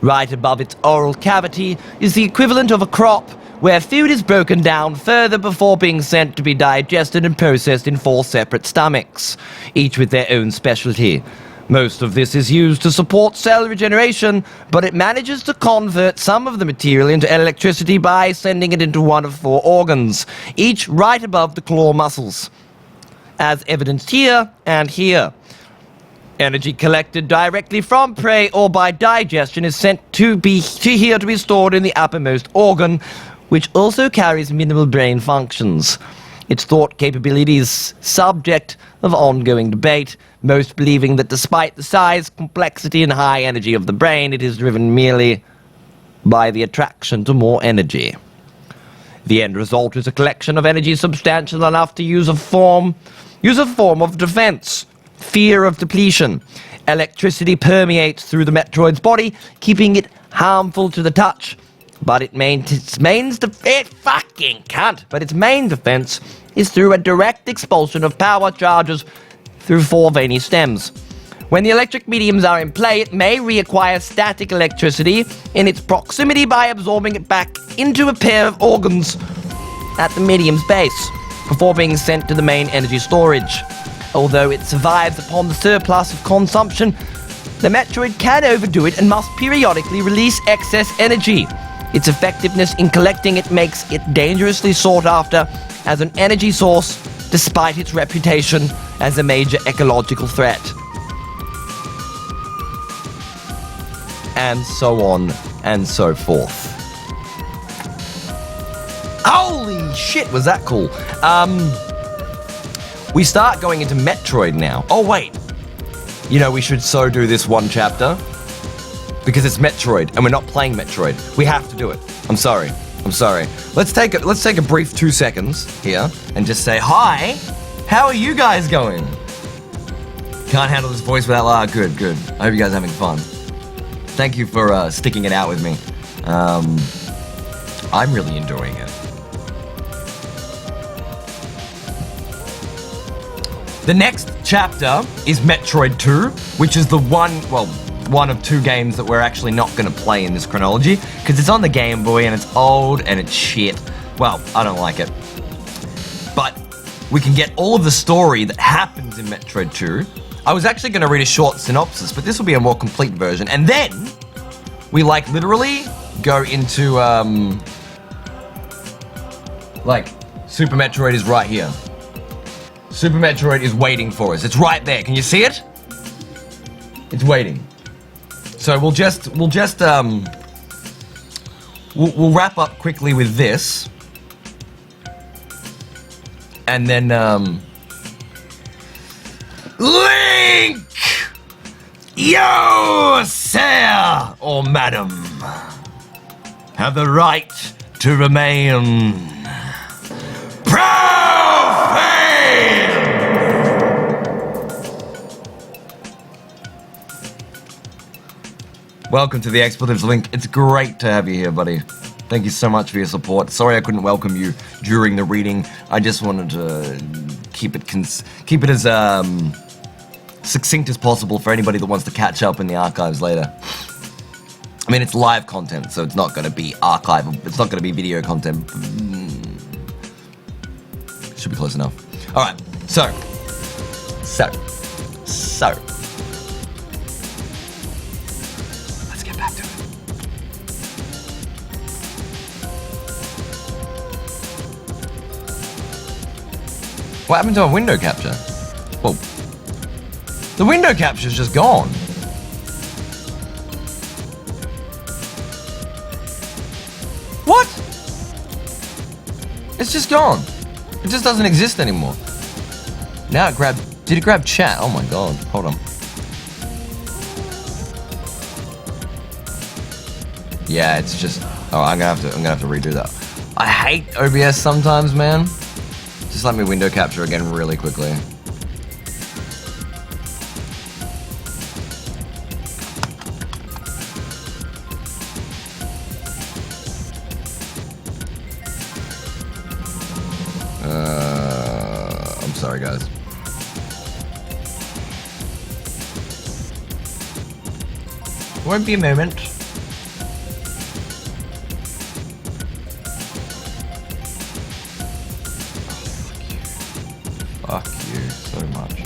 Right above its oral cavity is the equivalent of a crop, where food is broken down further before being sent to be digested and processed in 4 separate stomachs, each with their own specialty. Most of this is used to support cell regeneration, but it manages to convert some of the material into electricity by sending it into one of 4 organs, each right above the claw muscles, as evidenced here and here. Energy collected directly from prey or by digestion is sent to here to be stored in the uppermost organ, which also carries minimal brain functions. Its thought capability is subject of ongoing debate, most believing that despite the size, complexity, and high energy of the brain, it is driven merely by the attraction to more energy. The end result is a collection of energy substantial enough to use a form of defense, fear of depletion. Electricity permeates through the Metroid's body, keeping it harmful to the touch But its main defense is through a direct expulsion of power charges through 4 veiny stems. When the electric mediums are in play, it may reacquire static electricity in its proximity by absorbing it back into a pair of organs at the medium's base, before being sent to the main energy storage. Although it survives upon the surplus of consumption, the Metroid can overdo it and must periodically release excess energy. Its effectiveness in collecting it makes it dangerously sought after as an energy source, despite its reputation as a major ecological threat. And so on and so forth. Holy shit, was that cool. We start going into Metroid now. Oh wait, you know, we should so do this one chapter because it's Metroid and we're not playing Metroid. We have to do it. I'm sorry. Let's take a brief 2 seconds here and just say, hi, how are you guys going? Can't handle this voice without loud. Good. I hope you guys are having fun. Thank you for sticking it out with me. I'm really enjoying it. The next chapter is Metroid II, which is the one of 2 games that we're actually not going to play in this chronology, because it's on the Game Boy and it's old and it's shit. Well, I don't like it. But we can get all of the story that happens in Metroid II. I was actually going to read a short synopsis, but this will be a more complete version. And then we literally go into Super Metroid is right here. Super Metroid is waiting for us. It's right there. Can you see it? It's waiting. So we'll wrap up quickly with this, and then Link, you, sir or madam, have the right to remain profane. Welcome to the Expletives, Link. It's great to have you here, buddy. Thank you so much for your support. Sorry I couldn't welcome you during the reading. I just wanted to keep it as succinct as possible for anybody that wants to catch up in the archives later. I mean, it's live content, so it's not going to be archival. It's not going to be video content. Should be close enough. All right, so. Let's get back to it. What happened to a window capture? Whoa. The window capture's just gone. What? It's just gone. It just doesn't exist anymore. Now it grabbed... Did it grab chat? Oh my god. Hold on. Yeah, it's just... Oh, I'm gonna have to redo that. I hate OBS sometimes, man. Just let me window capture again really quickly. I'm sorry, guys. Won't be a moment. Fuck you so much.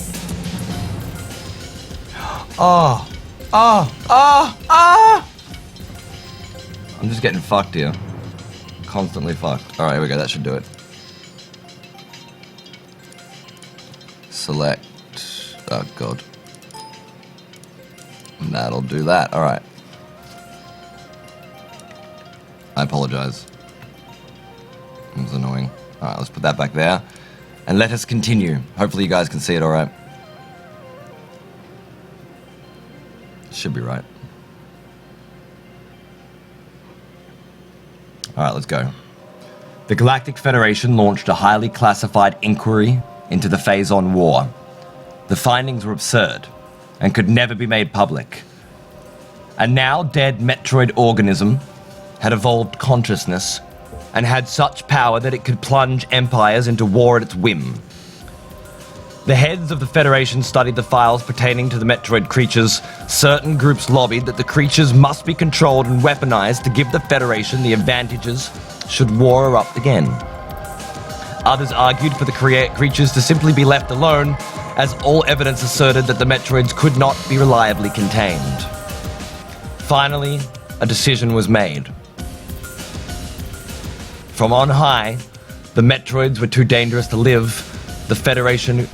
I'm just getting fucked here. Constantly fucked. Alright, here we go. That should do it. Select. Oh, God. And that'll do that. Alright. I apologize. It was annoying. Alright, let's put that back there. And let us continue. Hopefully you guys can see it alright. Should be right. Alright, let's go. The Galactic Federation launched a highly classified inquiry into the Phazon War. The findings were absurd and could never be made public. A now dead Metroid organism had evolved consciousness and had such power that it could plunge empires into war at its whim. The heads of the Federation studied the files pertaining to the Metroid creatures. Certain groups lobbied that the creatures must be controlled and weaponized to give the Federation the advantages should war erupt again. Others argued for the creatures to simply be left alone, as all evidence asserted that the Metroids could not be reliably contained. Finally, a decision was made. From on high, the Metroids were too dangerous to live. The Federation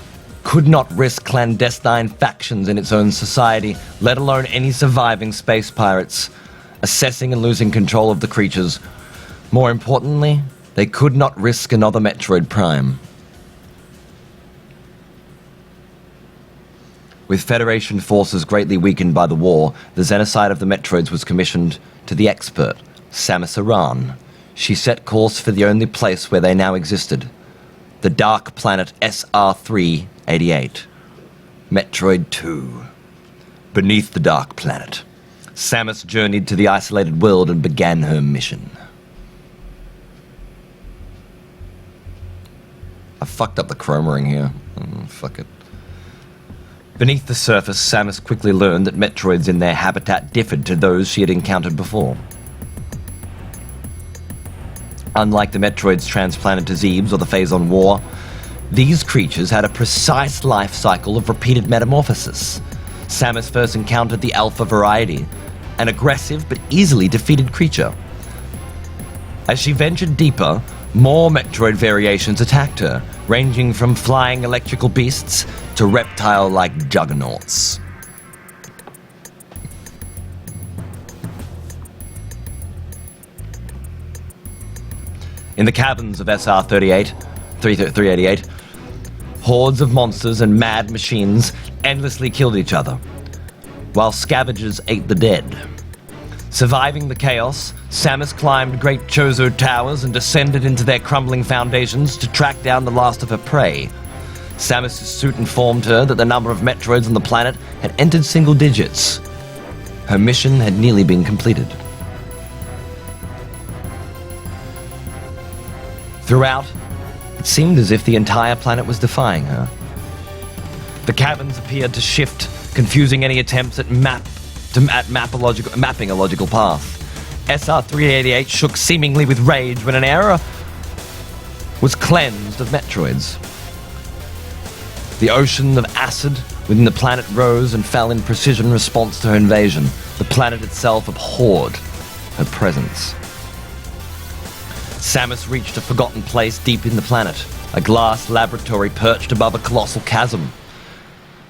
could not risk clandestine factions in its own society, let alone any surviving space pirates, assessing and losing control of the creatures. More importantly, they could not risk another Metroid Prime. With Federation forces greatly weakened by the war, the genocide of the Metroids was commissioned to the expert, Samus Aran. She set course for the only place where they now existed, the dark planet SR388. Metroid II. Beneath the dark planet, Samus journeyed to the isolated world and began her mission. I fucked up the chromering here. Fuck it. Beneath the surface, Samus quickly learned that Metroids in their habitat differed to those she had encountered before. Unlike the Metroids transplanted to Zebes or the Phazon War, these creatures had a precise life cycle of repeated metamorphosis. Samus first encountered the Alpha variety, an aggressive but easily defeated creature. As she ventured deeper, more Metroid variations attacked her, ranging from flying electrical beasts to reptile-like juggernauts. In the caverns of SR388, hordes of monsters and mad machines endlessly killed each other, while scavengers ate the dead. Surviving the chaos, Samus climbed great Chozo towers and descended into their crumbling foundations to track down the last of her prey. Samus' suit informed her that the number of Metroids on the planet had entered single digits. Her mission had nearly been completed. Throughout, it seemed as if the entire planet was defying her. The caverns appeared to shift, confusing any attempts at mapping a logical path. SR388 shook seemingly with rage when an area was cleansed of Metroids. The ocean of acid within the planet rose and fell in precision response to her invasion. The planet itself abhorred her presence. Samus reached a forgotten place deep in the planet, a glass laboratory perched above a colossal chasm.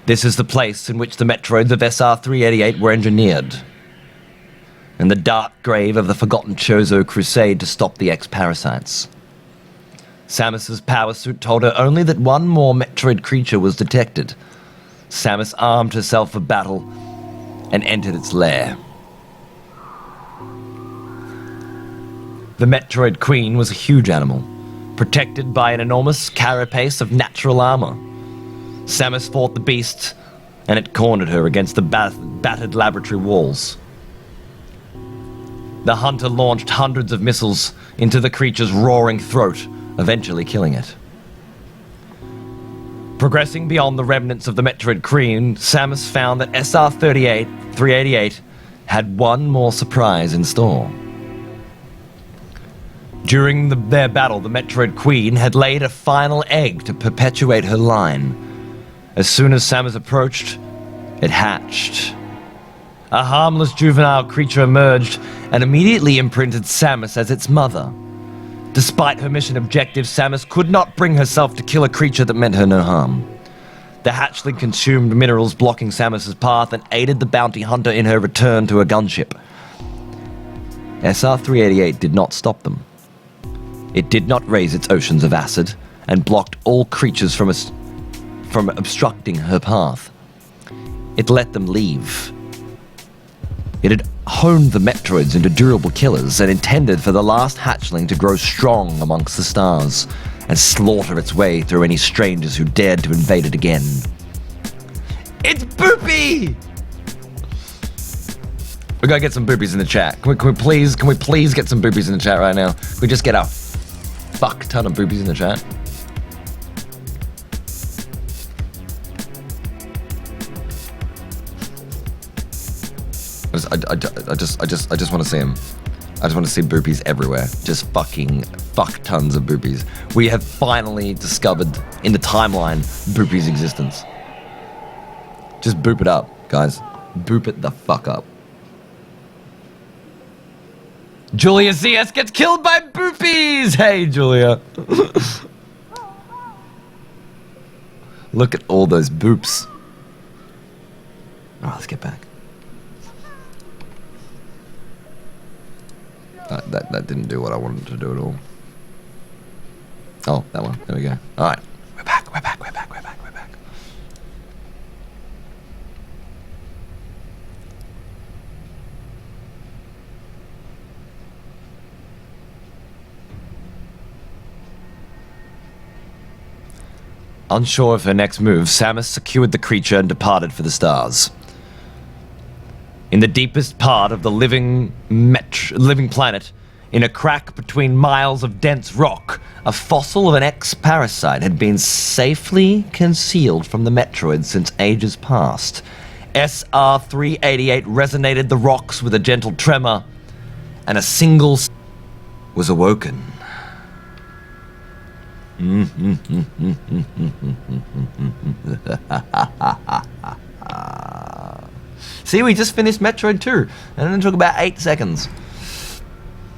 This is the place in which the Metroids of SR388 were engineered, and the dark grave of the forgotten Chozo crusade to stop the X-parasites. Samus's power suit told her only that one more Metroid creature was detected. Samus armed herself for battle and entered its lair. The Metroid Queen was a huge animal, protected by an enormous carapace of natural armor. Samus fought the beast, and it cornered her against the battered laboratory walls. The hunter launched hundreds of missiles into the creature's roaring throat, eventually killing it. Progressing beyond the remnants of the Metroid Queen, Samus found that SR388 had one more surprise in store. During their battle, the Metroid Queen had laid a final egg to perpetuate her line. As soon as Samus approached, it hatched. A harmless juvenile creature emerged and immediately imprinted Samus as its mother. Despite her mission objective, Samus could not bring herself to kill a creature that meant her no harm. The hatchling consumed minerals blocking Samus's path and aided the bounty hunter in her return to her gunship. SR388 did not stop them. It did not raise its oceans of acid and blocked all creatures from obstructing her path. It let them leave. It had honed the Metroids into durable killers and intended for the last hatchling to grow strong amongst the stars and slaughter its way through any strangers who dared to invade it again. It's Boopy! We gotta get some boobies in the chat. Can we please get some boobies in the chat right now? Can we just get a fuck ton of boobies in the chat? I just want to see him. I just want to see boobies everywhere. Just fucking fuck tons of boobies. We have finally discovered in the timeline boobies' existence. Just boop it up, guys. Boop it the fuck up. Julia CS gets killed by boobies! Hey, Julia. Look at all those boops. Alright, let's get back. That didn't do what I wanted to do at all. Oh, that one. There we go. Alright. We're back. Unsure of her next move, Samus secured the creature and departed for the stars. In the deepest part of the living planet, in a crack between miles of dense rock, a fossil of an ex-parasite had been safely concealed from the Metroid since ages past. SR-388 resonated the rocks with a gentle tremor, and a single was awoken. See, we just finished Metroid II, and it took about 8 seconds.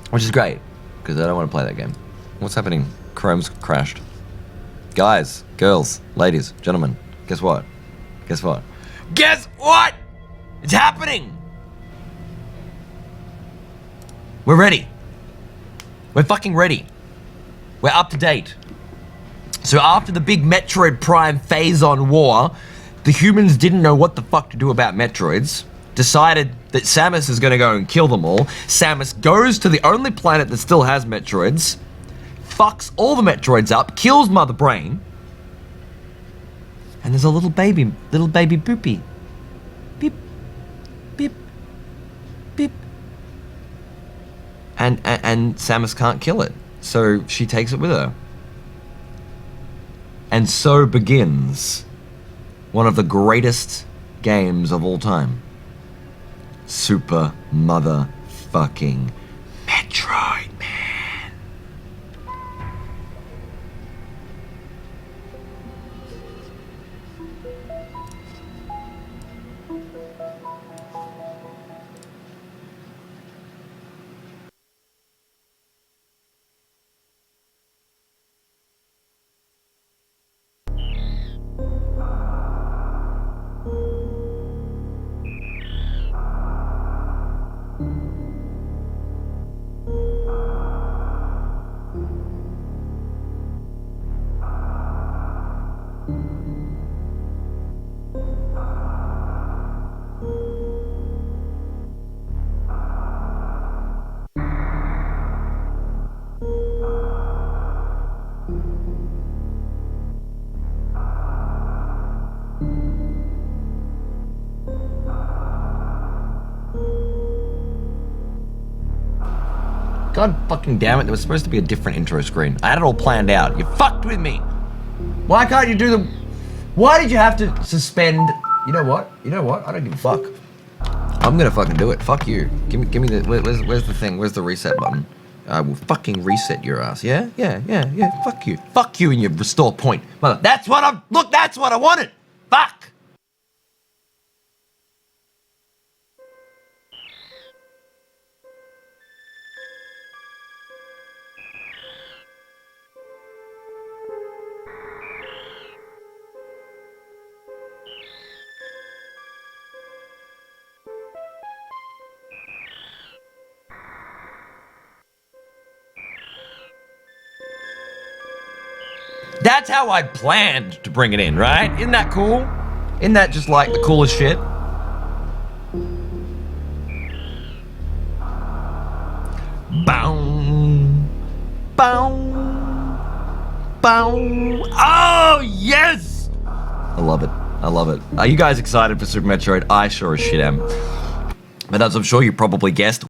Which is great, because I don't want to play that game. What's happening? Chrome's crashed. Guys, girls, ladies, gentlemen, guess what? Guess what? Guess what? It's happening! We're ready. We're fucking ready. We're up to date. So after the big Metroid Prime phase-on war, the humans didn't know what the fuck to do about Metroids, decided that Samus is gonna go and kill them all. Samus goes to the only planet that still has Metroids, fucks all the Metroids up, kills Mother Brain, and there's a little baby boopy. Beep, beep, beep. And Samus can't kill it, so she takes it with her. And so begins one of the greatest games of all time. Super motherfucking Metroid, man. God fucking damn it, there was supposed to be a different intro screen. I had it all planned out. You fucked with me. Why can't you do the... Why did you have to suspend... You know what? I don't give a fuck. I'm gonna fucking do it. Fuck you. Give me the... Where's the thing? Where's the reset button? I will fucking reset your ass. Yeah. Fuck you. Fuck you and your restore point. Mother, that's what I'm... Look, that's what I wanted. Fuck. That's how I planned to bring it in, right? Isn't that cool? Isn't that just like the coolest shit? Bow. Bow. Bow. Oh, yes! I love it. Are you guys excited for Super Metroid? I sure as shit am. But as I'm sure you probably guessed,